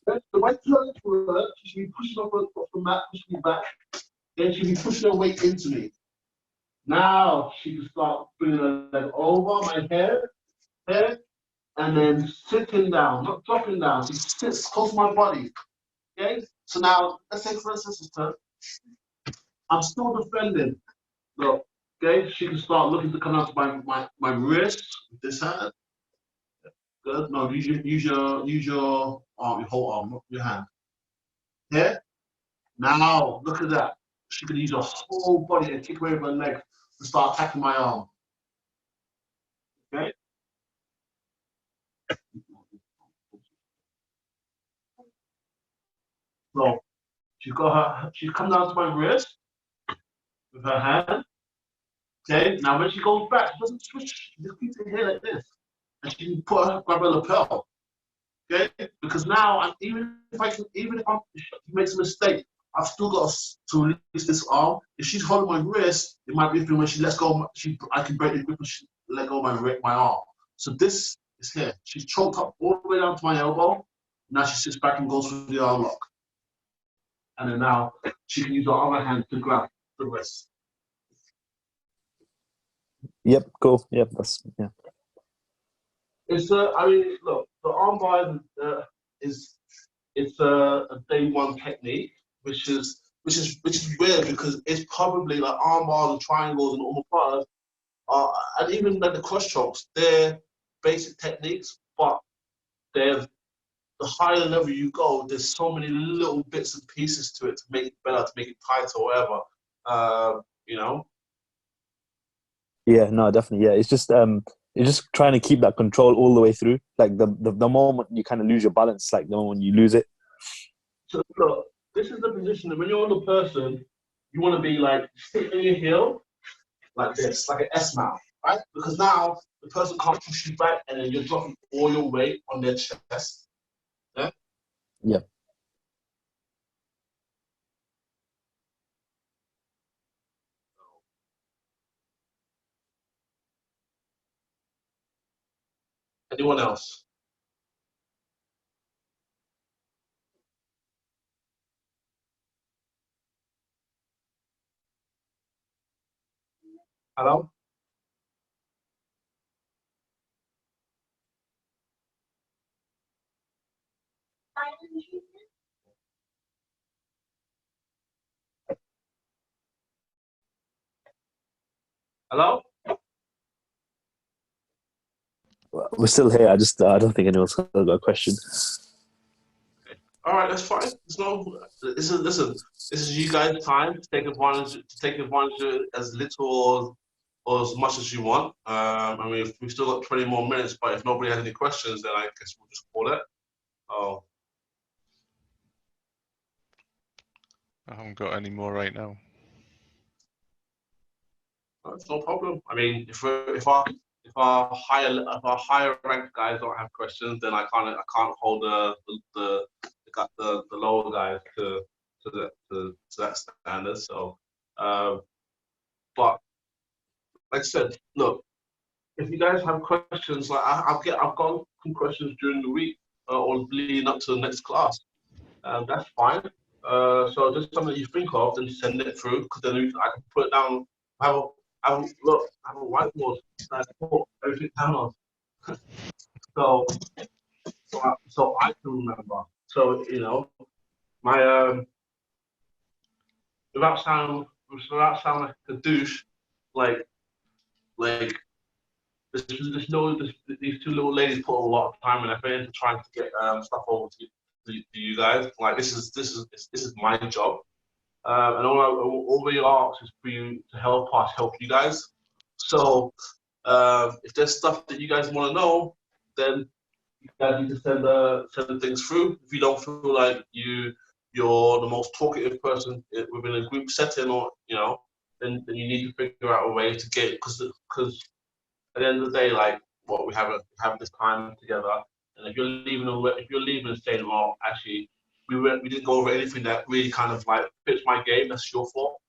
The right turn to her, she should be pushing off the mat, pushing me back. Then she'll be pushing her weight into me. Now she can start bringing her leg over my head, and then sitting down, not dropping down. She sits close to my body. Okay? So now, let's say for instance, sister, I'm still defending. Look, okay? She can start looking to come out to my wrist with this hand. Good. No, use your arm, your whole arm, not your hand. Yeah? Now, look at that. She can use her whole body and kick away with her leg to start attacking my arm. Okay? So she's come down to my wrist with her hand. Okay, now when she goes back, she doesn't switch, she just keeps it here like this. And she can grab her lapel. Okay? Because now even if she makes a mistake, I've still got to release this arm. If she's holding my wrist, it might be when she lets go, I can break the grip and she let go of my arm. So this is here. She's choked up all the way down to my elbow. Now she sits back and goes for the arm lock. And then now she can use her other hand to grab the wrist. Yep. Cool. Yep. That's yeah. It's I mean, look, the armbar is a day one technique, which is weird because it's probably like arm bars and triangles and all the bars, and even like the cross chokes, they're basic techniques, but they're the higher level you go, there's so many little bits and pieces to it to make it better, to make it tighter or whatever. You know? Yeah. No, definitely. Yeah. It's just trying to keep that control all the way through. Like the moment you kind of lose your balance, like the moment you lose it. So look, this is the position that when you're on the person, you want to be like sitting on your heel, like this, like an S mount, right? Because now the person can't push you back, and then you're dropping all your weight on their chest. Yeah. Yeah. Anyone else? Hello? Hello? We're still here. I don't think anyone's got a question. All right, that's fine. Listen. This is you guys' time to take advantage of as little or as much as you want. I mean, we've still got 20 more minutes, but if nobody has any questions, then I guess we'll just call it. Oh, I haven't got any more right now. that's no problem. I mean, if our higher ranked guys don't have questions, then I can't hold the lower guys to that standard. So, but like I said, look, if you guys have questions, like I've got some questions during the week or leading up to the next class. That's fine. So just something you think of, then send it through, because then I can put it down. I have a whiteboard that I put everything down on. So I can remember. So my without sounding like a douche, like these two little ladies put a lot of time and effort into trying to get stuff over to you guys. Like this is my job, and all we ask is for you to help us help you guys. So if there's stuff that you guys want to know, then you guys need to send the things through. If you don't feel like you're the most talkative person within a group setting, or then you need to figure out a way to get, because at the end of the day, like we have this time together, and if you're leaving and saying, well, actually, we didn't go over anything that really kind of like fits my game, that's your fault,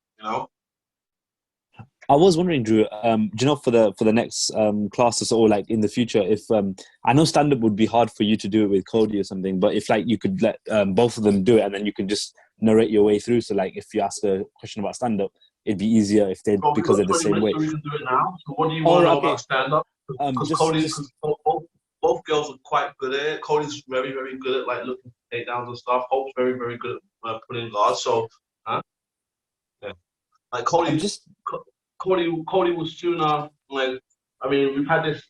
I was wondering, Drew, do you know for the next classes or like in the future, if I know stand up would be hard for you to do it with Cody or something, but if like you could let both of them do it and then you can just narrate your way through. So like if you ask a question about stand up, it'd be easier if they Well, we've because got they're the 20 same way. minutes, so we can do it now. So what do you Oh, want to know okay. about stand-up? Because Just both girls are quite good at it. Cody's very, very good at like looking for takedowns and stuff. Hope's very, very good at putting guards. So, yeah. Like I'm just Cody was sooner like. I mean, we had this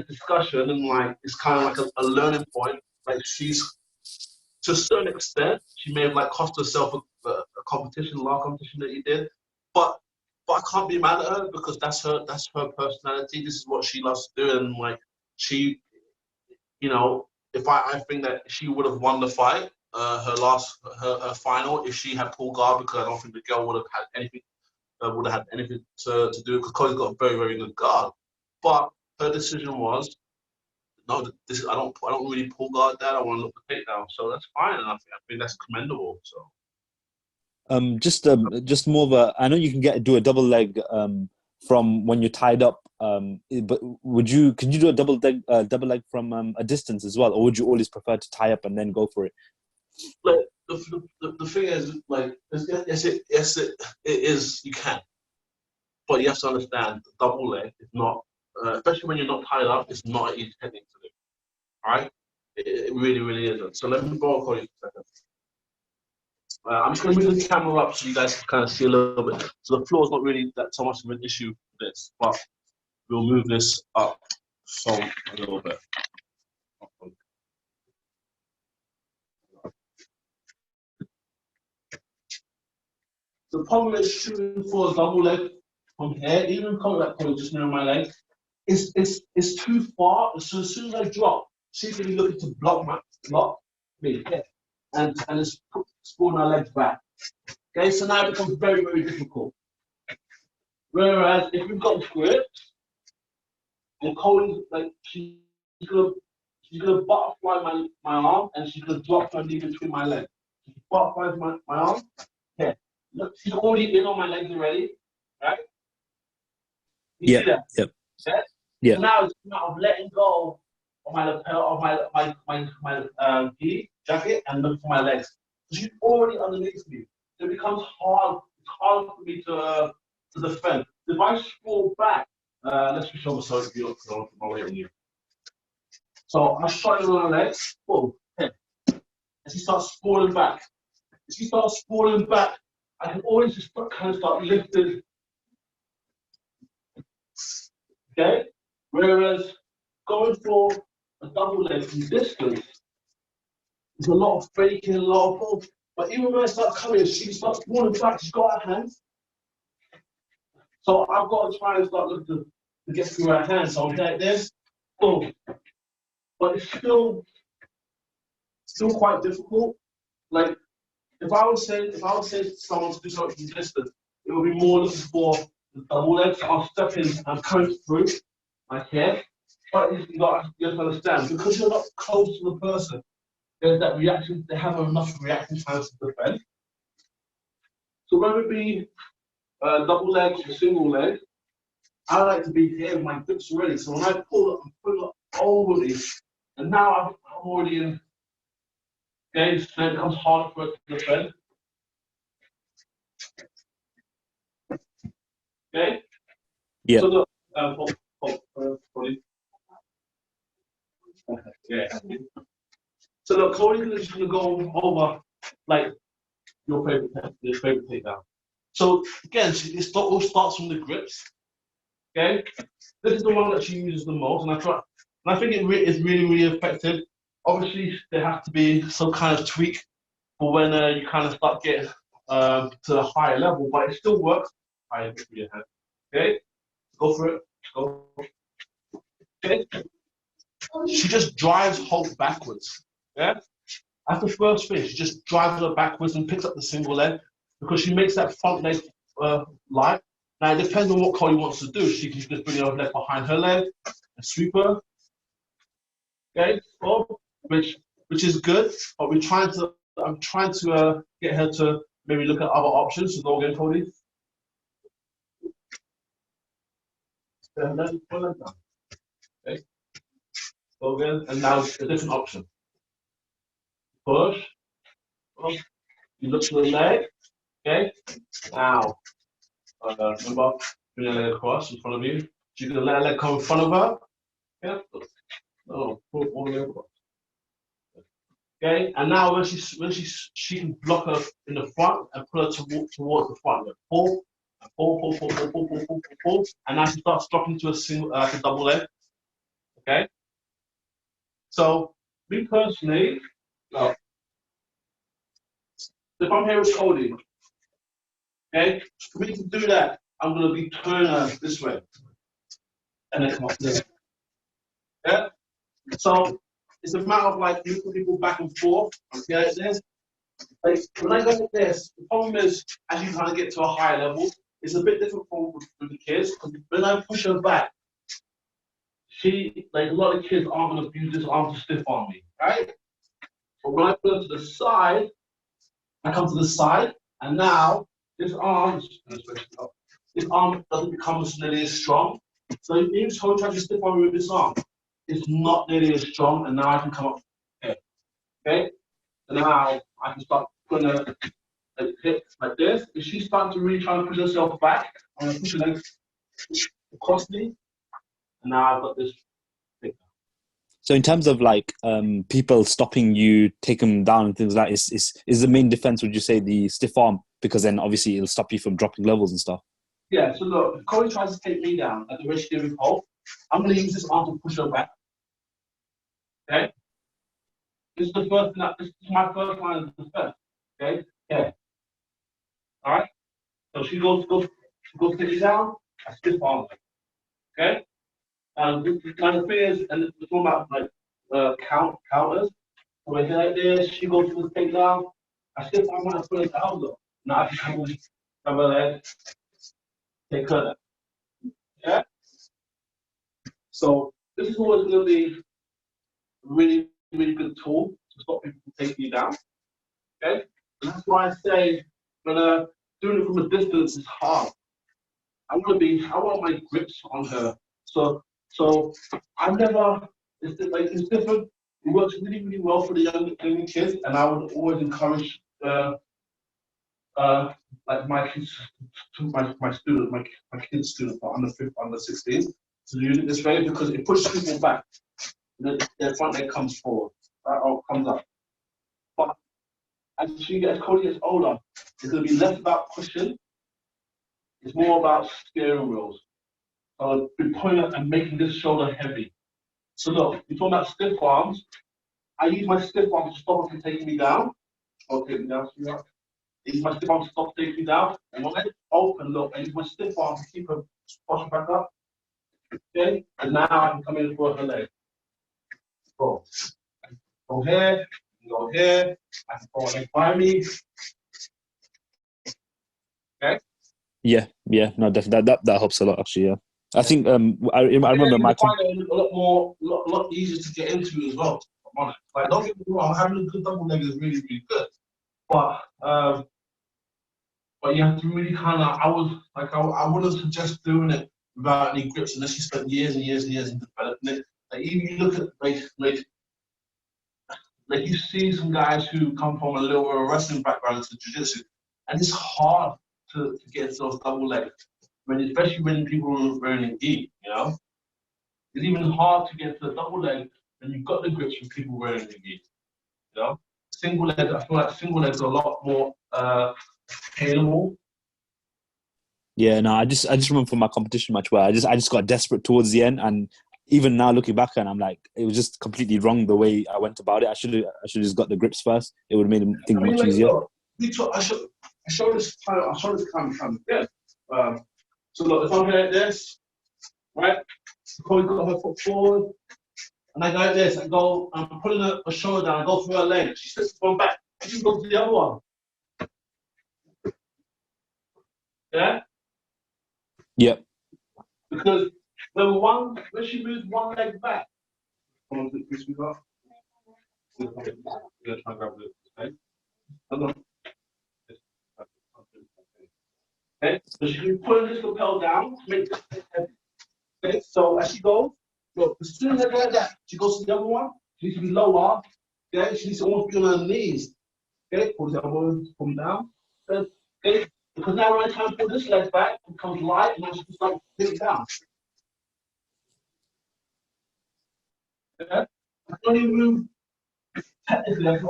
discussion, and like it's kind of like a learning point. Like she's to a certain extent, she may have like cost herself a competition, last competition that he did, but I can't be mad at her because that's her personality. This is what she loves to do, and like she, you know, if I think that she would have won the fight, her final if she had pulled guard because I don't think the girl would have had anything to do because Cody's got a very very good guard, but her decision was no, I don't really pull guard that. I want to look for takedown, so that's fine, and I think that's commendable. So just more of a. I know you can do a double leg from when you're tied up. But could you do a double leg from a distance as well, or would you always prefer to tie up and then go for it? like the thing is like yes it is you can, but you have to understand the double leg is not especially when you're not tied up. It's not an easy technique to do. All right, it really really isn't. So let me borrow Cody for a second. I'm just going to move the camera up so you guys can kind of see a little bit. So the floor is not really that so much of an issue for this, but we'll move this up so a little bit. The problem is shooting for a double leg from here, even coming back probably just near my leg, it's too far. So as soon as I drop, she's going to be looking to block me, yeah, and it's pulling my legs back. Okay, so now it becomes very, very difficult. Whereas if we've got grips, and Cody's like she's gonna butterfly my arm and she's gonna drop her knee between my legs. She butterflies my arm. Yeah. Look, she's already in on my legs already, right? You see that? Yep. Yes? Yeah. So now it's a matter of letting go of my lapel of my gi jacket and look for my legs. She's already underneath me. So it becomes hard. It's hard for me to defend. If I sprawl back, let's switch over so you don't my way on you. So I shot her on her legs, boom, hit. And she starts sprawling back. If she starts sprawling back, I can always just kind of start lifting. Okay? Whereas going for a double leg from distance is a lot of faking, a lot of pull. But even when I start coming, she starts sprawling back, she's got her hands. So I've got to try and start looking to get through her hands. So I'm like this, boom. But it's still quite difficult. Like if I was saying to someone to do something from distance, it would be more looking for the double legs. I'll step in and come through like here. But you have to understand, because you're not close to the person, there's that reaction, they have enough reaction times to defend. So whether it be double leg or single leg, I like to be here with my grips ready. So when I pull up, I'm pulling up over these, and now I'm already in. Okay, so it becomes harder for it to defend. Okay? Yeah. So look, yeah. So look, Cody's just gonna go over like your favorite takedown. So again, it all starts from the grips. Okay, this is the one that she uses the most, and I think it is really really effective. Obviously, there has to be some kind of tweak for when you kind of start getting to a higher level, but it still works. Higher with your hand. Okay, go for it. Go. Okay. She just drives Hope backwards. Yeah. That's the first thing. She just drives her backwards and picks up the single leg because she makes that front leg light. Now it depends on what Cody wants to do. She can just bring her leg behind her leg and sweep her. Okay, which is good. But I'm trying to get her to maybe look at other options. So go again, Cody. And then pull it down. Okay. Go again, and now a different option. Push. Up. You look to the leg. Okay. Now, remember, bring the leg across in front of you. You can let the leg come in front of her. Yeah. Oh, pull all the way across. Okay. And now when she can block her in the front and pull her towards the front. Like pull. Pull, and now she starts dropping to a single, like a double leg. Okay. So, me personally, no. If I'm here with Cody, okay, for me to do that, I'm gonna be turning her this way, and then come up this. Yeah. So it's a matter of like moving people back and forth. Okay, like this. Like when I go like this, the problem is as you kind of get to a higher level, it's a bit different with the kids because when I push her back, like a lot of kids aren't gonna use this arm to stiff arm me, right? But when I put her to the side, I come to the side, and now this arm doesn't become nearly as strong. So even if I try to stiff arm with this arm, it's not nearly as strong, and now I can come up here. Okay? And now I can start putting her like hip like this. If she's starting to really try to push herself back, I'm gonna push her legs across me, and now I've got this. So in terms of like people stopping you, take them down and things like that, is the main defense, would you say, the stiff arm? Because then obviously it'll stop you from dropping levels and stuff. Yeah, so look, if Corey tries to take me down at the way she did with Paul, I'm going to use this arm to push her back. Okay? This is the first thing, this is my first line of defense. Okay? Yeah. Alright? So she goes to take me down, I stiff arm her. Okay? The thing is, and it's all about like counters. So we're here like this, she goes to the takedown, I stiff arm her and put it down though. Now I can have her leg, take her down. Yeah? So this is always going to be a really, really good tool to stop people from taking you down. Okay? And that's why I say when doing it from a distance is hard. I want my grips on her. So I never, it's different. It works really, really well for the young kids, and I would always encourage like my kids, my students, my kids students, under 15, under 16, to use it this way because it pushes people back. Their front leg comes forward, right, or comes up. But as Cody gets older, it's going to be less about pushing. It's more about steering wheels. So be pulling up and making this shoulder heavy. So look, we're talking about stiff arms. I use my stiff arm to stop her from taking me down. Or take me down, sweetheart. I use my stiff arm to stop taking me down. And when I open, look, I use my stiff arm to keep her pushing back up. Okay? And now I can come in for her leg. Go. Go here, go here. I can go like by me. Okay? Yeah, no, definitely that helps a lot actually. Yeah, I think I remember my a lot easier to get into as well. Like don't get me wrong, having a good double leg is really, really good. But you have to really kind of. I wouldn't suggest doing it without any grips unless you spent years and years and years in developing it. Like even you look at like you see some guys who come from a little bit of wrestling background into jiu-jitsu, and it's hard to get into those double legs. I mean, especially when people are wearing gi, you know? It's even hard to get to the double leg when you've got the grips from people wearing the gi, you know? Single leg, I feel like single legs are a lot more attainable. Yeah, no, I just remember from my competition match where I just got desperate towards the end, and even now looking back, and I'm like, it was just completely wrong the way I went about it. I should have just got the grips first. It would have made things much easier. I showed this time. Yeah. So look, if I'm here like this, right? Chloe got her foot forward, and I go like this. I'm pulling her shoulder down. I go through her leg. She sits one back. She goes to the other one. Yeah. Yep. Because when she moves one leg back, come on, this we got. We're gonna try and grab this. Okay. Okay, so she can pull this lapel down to make this heavy. Okay, so as she goes, look, as soon as I get that, she goes to the other one. She needs to be lower. Okay, she needs to almost be on her knees. Okay, pull the elbow, come down. Okay, because now when I try to pull this leg back, it becomes light, and I just start putting it down. Okay, I can only move. Technically, I can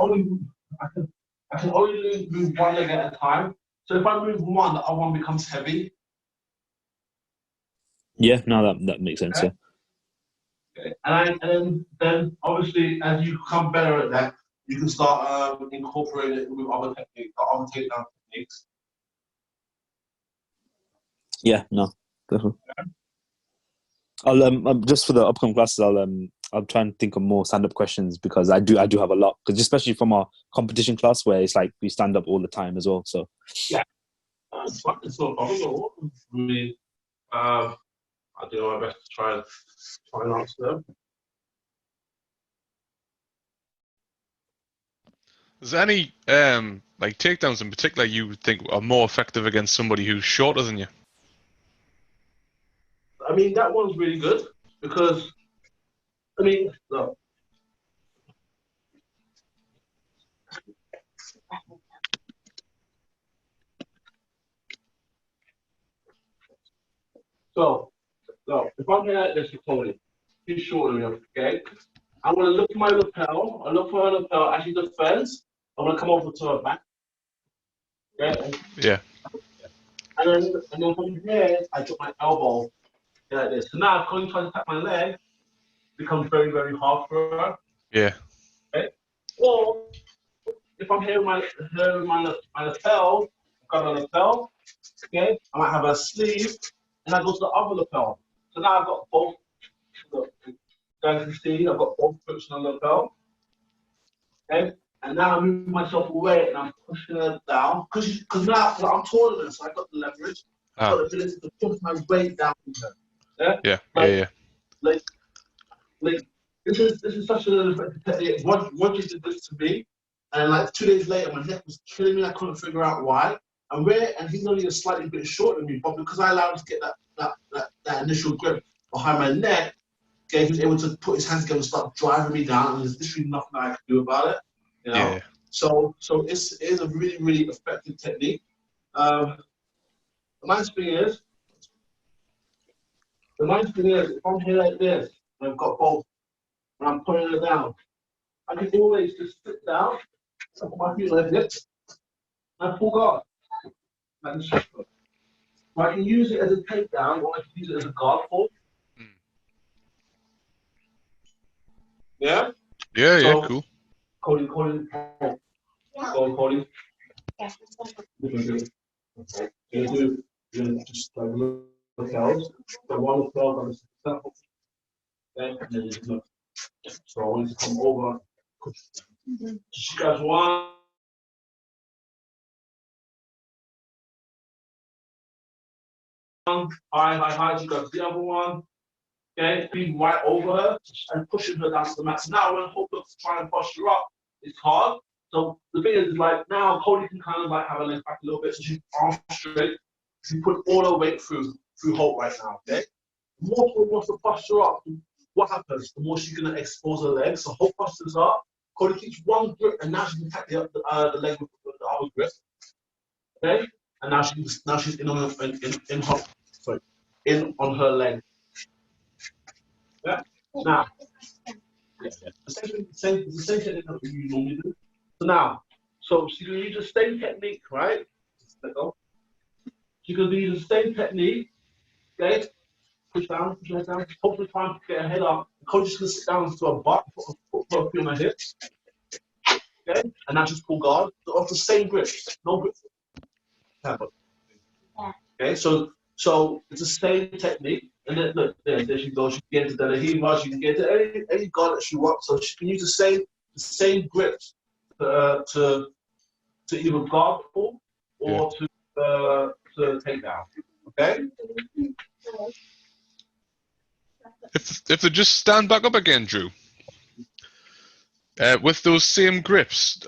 only move one leg at a time. So if I move one, the other one becomes heavy. Yeah, no, that makes sense. Okay. Yeah. Okay. And then obviously as you become better at that, you can start incorporating it with other techniques, other takedown techniques. Yeah, no, definitely. I'll just for the upcoming classes, I'll try and think of more stand-up questions because I do have a lot, because especially from our competition class where it's like we stand up all the time as well. So Yeah, it's fun. It's not a problem at all. Really, I do my best to try and answer them. Is there any like takedowns in particular you think are more effective against somebody who's shorter than you? I mean, that one's really good because, I mean, look. So, if I'm here like this with Tony, he's shorter than me, okay? I'm gonna look for my lapel. I look for her lapel as she defends. I'm gonna come over to her back. Okay? Yeah. And then from here, I drop my elbow like this. So now, if Connie tries to tap my leg, it becomes very, very hard for her. Yeah. Okay? Or if I'm here with my lapel, got a lapel, okay? I might have a sleeve, and I go to the other lapel. So now I've got both. Look, guys can see, I've got both grips on the lapel. Okay? And now I'm moving myself away and I'm pushing her down. Because now I'm taller than her, so I've got the leverage. I've got the ability to push my weight down with her. Yeah? Yeah. Like, Yeah. Like this is such an effective technique. One just did this to me, and like 2 days later, my neck was killing me. I couldn't figure out why. And he's only a slightly bit shorter than me, but because I allowed him to get that initial grip behind my neck, okay, he was able to put his hands together and start driving me down, and there's literally nothing I could do about it. You know? Yeah. So it is a really, really effective technique. The nice thing is, if I'm here like this, and I've got both, and I'm putting it down, I can always just sit down, put my feet like this, and I pull guard. Like this. So I can use it as a takedown, or I can use it as a guard hold. Yeah? Yeah. Yeah. So, Cool. Cody. Go, Cody. You're gonna do just like look out. So one of those on the sample. Okay, and then you just look. So I want you to come over. Just grab one. High. She grabs the other one. Okay, be right over her and pushing her down to the mat. So now when Hope looks to try and push her up, it's hard. So the thing is like now Cody can kind of like have her leg back a little bit, so she's arms straight. She put all her weight through Hope right now. Okay, the more Hope wants to push her up, what happens? The more she's gonna expose her legs. So Hope pushes up. Cody keeps one grip, and now she can attack the leg with the other grip. Okay, and now she's in on her in on her leg. Yeah. Now, the same technique that you normally do. So now, she can use the same technique, right? Let go. She can use the same technique. Okay. Push down. Hopefully, try and get her head up. The coach is gonna sit down to her butt, put her feet on her hips. Okay. And now just pull guard. So off the same grip. No grip. Okay. So it's the same technique. And then look, there she goes. She can get into the Lahiva, she can get to any guard that she wants. So she can use the same grips to either guard for or to take down. Okay? If they just stand back up again, Drew, with those same grips,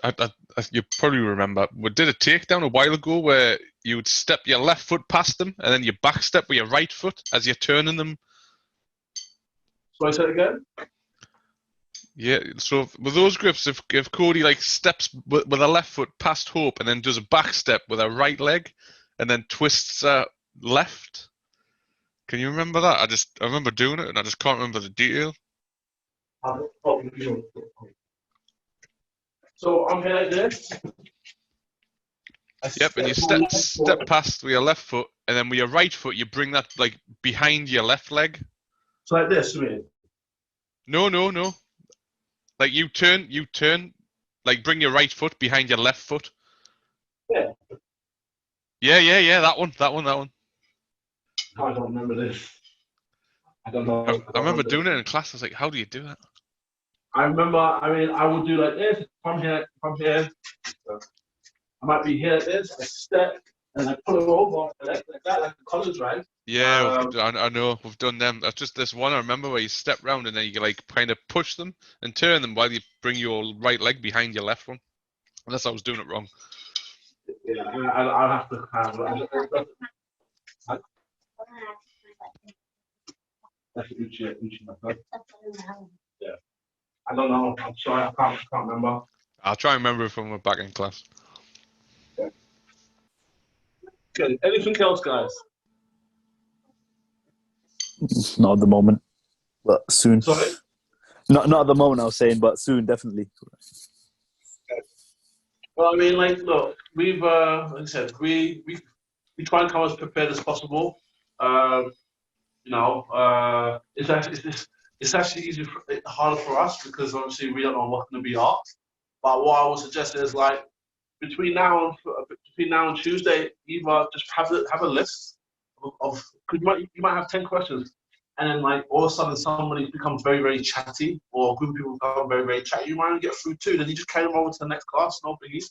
you probably remember, we did a takedown a while ago where you would step your left foot past them and then you back step with your right foot as you're turning them So I said it again. Yeah. So with those grips, if Cody like steps with a left foot past Hope and then does a back step with a right leg, and then twists left. Can you remember that? I remember doing it, and I just can't remember the detail. So I'm here like this. Yep, and you step past with your left foot, and then with your right foot, you bring that like behind your left leg. So like this, you mean? No. Like you turn, like bring your right foot behind your left foot. Yeah. Yeah. That one. I don't remember this. I don't know. I remember doing it in class. I was like, how do you do that? I remember. I mean, I would do like this. From here. I might be here like this. I step and I pull it over like that, like the college, right? Yeah, I know. We've done them. That's just this one I remember where you step round and then you like kind of push them and turn them while you bring your right leg behind your left one. Unless I was doing it wrong. Yeah, I'll have to kind of. That's Uchi, yeah. I don't know. I'm sorry. I can't remember. I'll try and remember it from back in class. Okay. Anything else, guys? Not at the moment, but soon. Sorry? Not at the moment, I was saying, but soon, definitely. Well, I mean, like, look, we've, like I said, we try and come as prepared as possible. It's actually harder for us because obviously we don't know what's going to be asked. But what I would suggest is like between now and Tuesday, either just have a list of because you might have 10 questions, and then like all of a sudden somebody becomes very, very chatty, or a group of people become very, very chatty. You might only get through 2, then you just carry them over to the next class, no biggie.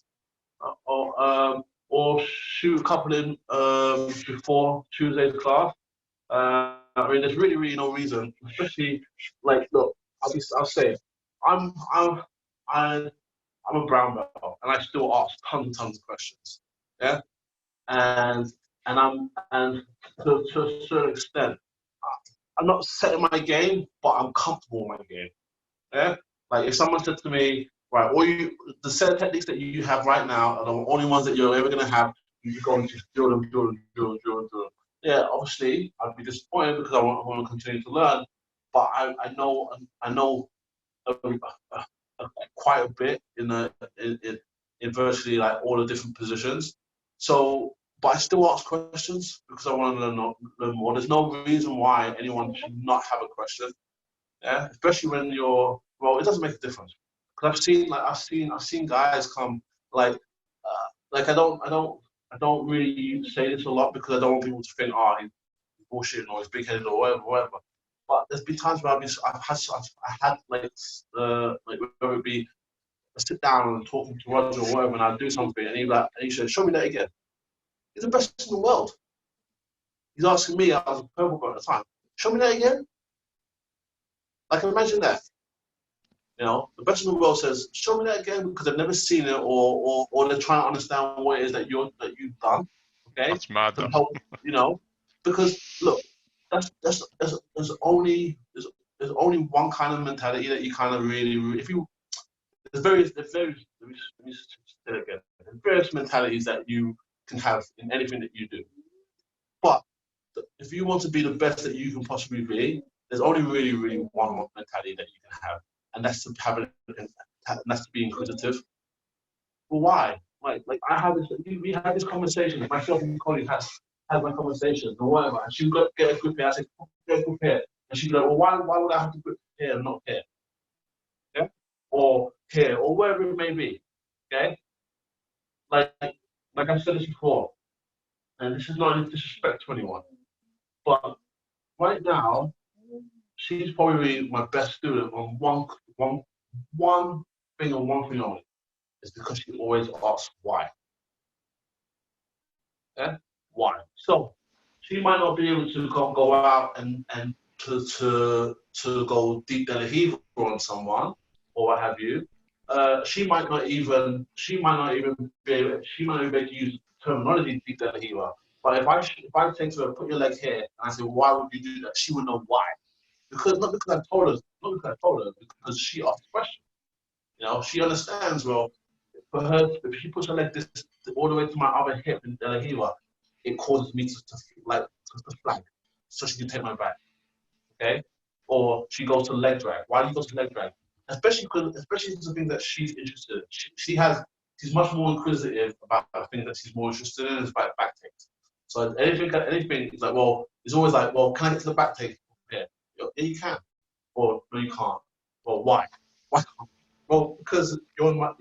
Or shoot a couple in before Tuesday's class. I mean, there's really no reason, especially like, look, I'll say it. I'm a brown belt, and I still ask tons of questions. Yeah, and to a certain extent, I'm not setting my game, but I'm comfortable in my game. Yeah, like if someone said to me, right, the set of techniques that you have right now are the only ones that you're ever gonna have. You go and just do them. Yeah, obviously, I'd be disappointed because I want to continue to learn, but I know quite a bit in virtually like all the different positions. So, but I still ask questions because I want to learn more. There's no reason why anyone should not have a question. Yeah, especially when it doesn't make a difference. Because I've seen guys come like I don't really say this a lot because I don't want people to think, oh, he's bullshitting or he's big-headed or whatever. But there's been times where I've had whether it be a sit down and talking to Roger or whatever, and I do something, and he said, show me that again. He's the best in the world. He's asking me, I was a purple belt at the time, show me that again. Like, imagine that. You know, the best in the world says, show me that again because they've never seen it or they're trying to understand what it is that you've done. Okay? That's mad though. Help, because look, there's only one kind of mentality that you kind of really there's various mentalities that you can have in anything that you do. But if you want to be the best that you can possibly be, there's only really one mentality that you can have. And that's to that's to be inquisitive. Well, why? Like we had this conversation. Myself and my colleague had my conversations or whatever. And she would get a grip here. I said, get a grip here. And she'd be like, well, why would I have to grip here and not here? Yeah, or here or wherever it may be. Okay. Like I said this before, and this is not any disrespect to anyone, but right now, she's probably my best student on one thing and one thing only. It's because she always asks why. Yeah? Why? So she might not be able to go out and to go deep down the heave on someone or what have you. She might not even be able to use terminology deep down the heave. But if I say to her, put your leg here, and I say, why would you do that? She would know why. not because I told her, because she asked the question. You know, she understands. Well, for her, if she puts her leg this all the way to my other hip in the heel, it causes me to flag, so she can take my back. Okay, or she goes to leg drag. Why do you go to leg drag? Especially something that she's interested in. She's much more inquisitive about the thing that she's more interested in is about back takes. So anything is like, well, it's always like, well, can I get to the back take? Yeah, you can, or no, you can't. Well, why? Why can't? Well, because you're my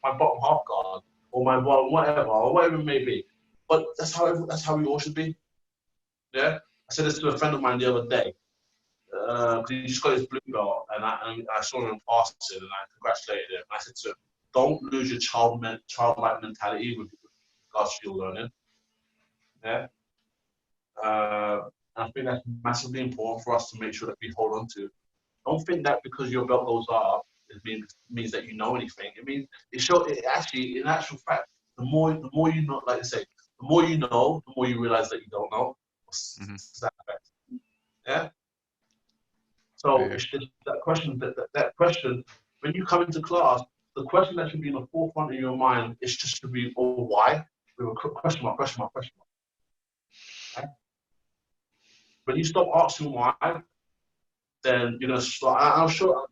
bottom half guard, or my bottom whatever it may be. But that's how we all should be. Yeah, I said this to a friend of mine the other day. He just got his blue belt, and I saw him passing, and I congratulated him. I said to him, "Don't lose your childlike mentality with regards to your learning." Yeah, I think that's massively important for us to make sure that we hold on to. Don't think that because your belt goes up, it means that you know anything. It means it actually, in actual fact, the more you know, like I say, the more you know, the more you realize that you don't know. Yeah. So it's just that question. That question, when you come into class, the question that should be in the forefront of your mind is just to be, oh, why? With a question mark. Okay? When you stop asking why, then you're gonna start. I'll show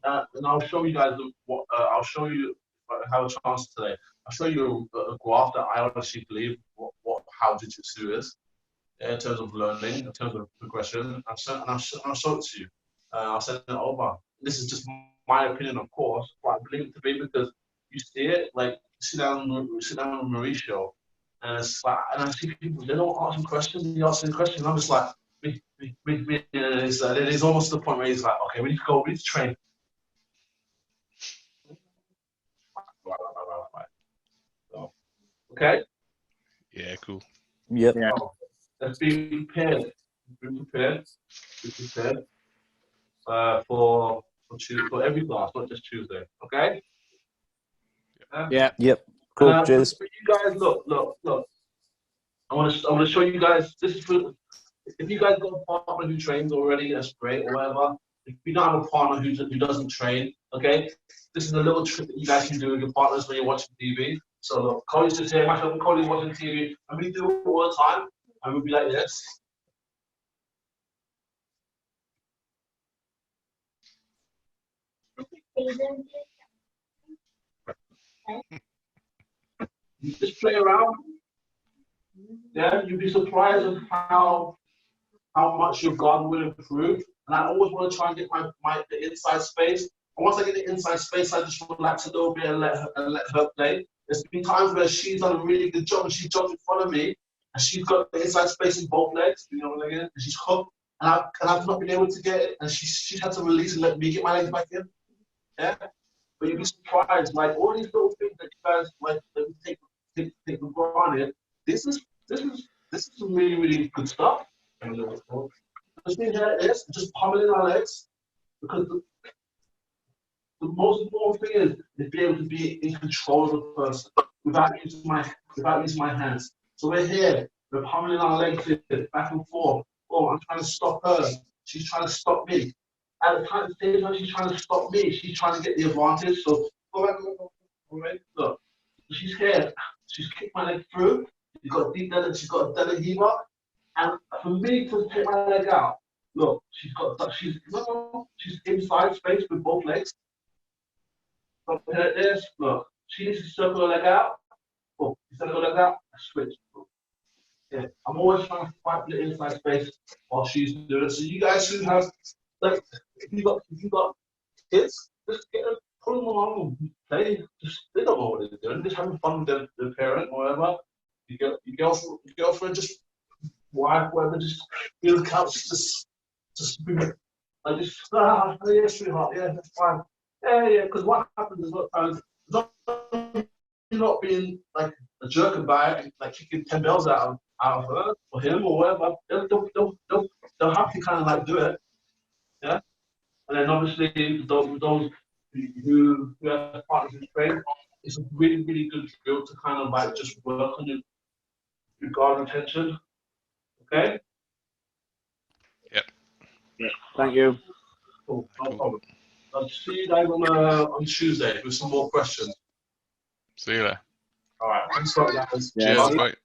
you guys what. I'll show you. If I have a chance today, I'll show you a graph that I honestly believe how Jiu-Jitsu is in terms of learning, in terms of progression. I'll show it to you. I'll send it over. This is just my opinion, of course, but I believe it to be because you see it, like sit down with Mauricio, and it's like, and I see people, they don't ask him questions, he asks him questions, and I'm just like, it is almost the point where he's like, okay, we need to train. So, okay? Yeah, cool. Yep. Yeah. So, let's be prepared. For every class, not just Tuesday. Okay? Yeah. Yep. Cool. Cheers. For you guys, look. I want to show you guys. This is for if you guys got a partner who trains already, that's great, or whatever. If you don't have a partner who doesn't train, okay, this is a little trick that you guys can do with your partners when you're watching TV. So look, Cody's just here, myself and Cody's watching TV, and we do it all the time, and we'll be like this. You just play around. Yeah, you'd be surprised of how much your guard will improve. And I always want to try and get the inside space. And once I get the inside space, I just relax a little bit and let her play. There's been times where she's done a really good job and she jumped in front of me and she's got the inside space in both legs, you know what I mean? And she's hooked and I've not been able to get it and she's had to release and let me get my legs back in. Yeah? But you'd be surprised, like all these little things that you guys like that we take for granted. This is some really, really good stuff. The thing here is just pummeling our legs because the most important thing is be able to be in control of the person without using my hands. So we're here, we're pummeling our legs back and forth. Oh, I'm trying to stop her. She's trying to stop me. At the same time she's trying to stop me, she's trying to get the advantage. So look, she's here. She's kicked my leg through. She's got a dead heaver. And for me to take my leg out, look, she's inside space with both legs. So like this, look, she needs to circle her leg out. Oh, circle her leg out, I switch. Yeah, I'm always trying to fight for the inside space while she's doing it. So you guys who have, like, if you got kids, just pull them along and play. They don't know what they're doing. Just having fun with their parent or whatever. Your girlfriend, just wife, whatever, just be on the couch, just be like this. Yeah, sweetheart, yeah, that's fine. Yeah, because what happens is you're not being like a jerk about it, like kicking 10 bells out of her or him or whatever. They'll have to kind of like do it, yeah. And then obviously those who have partners in trade, it's a really, really good drill to kind of like just work on your guard retention. Okay? Yep. Thank you. Cool, no problem. I'll see you guys on Tuesday with some more questions. See you there. All right, thanks a lot, guys. Yeah. Cheers, mate.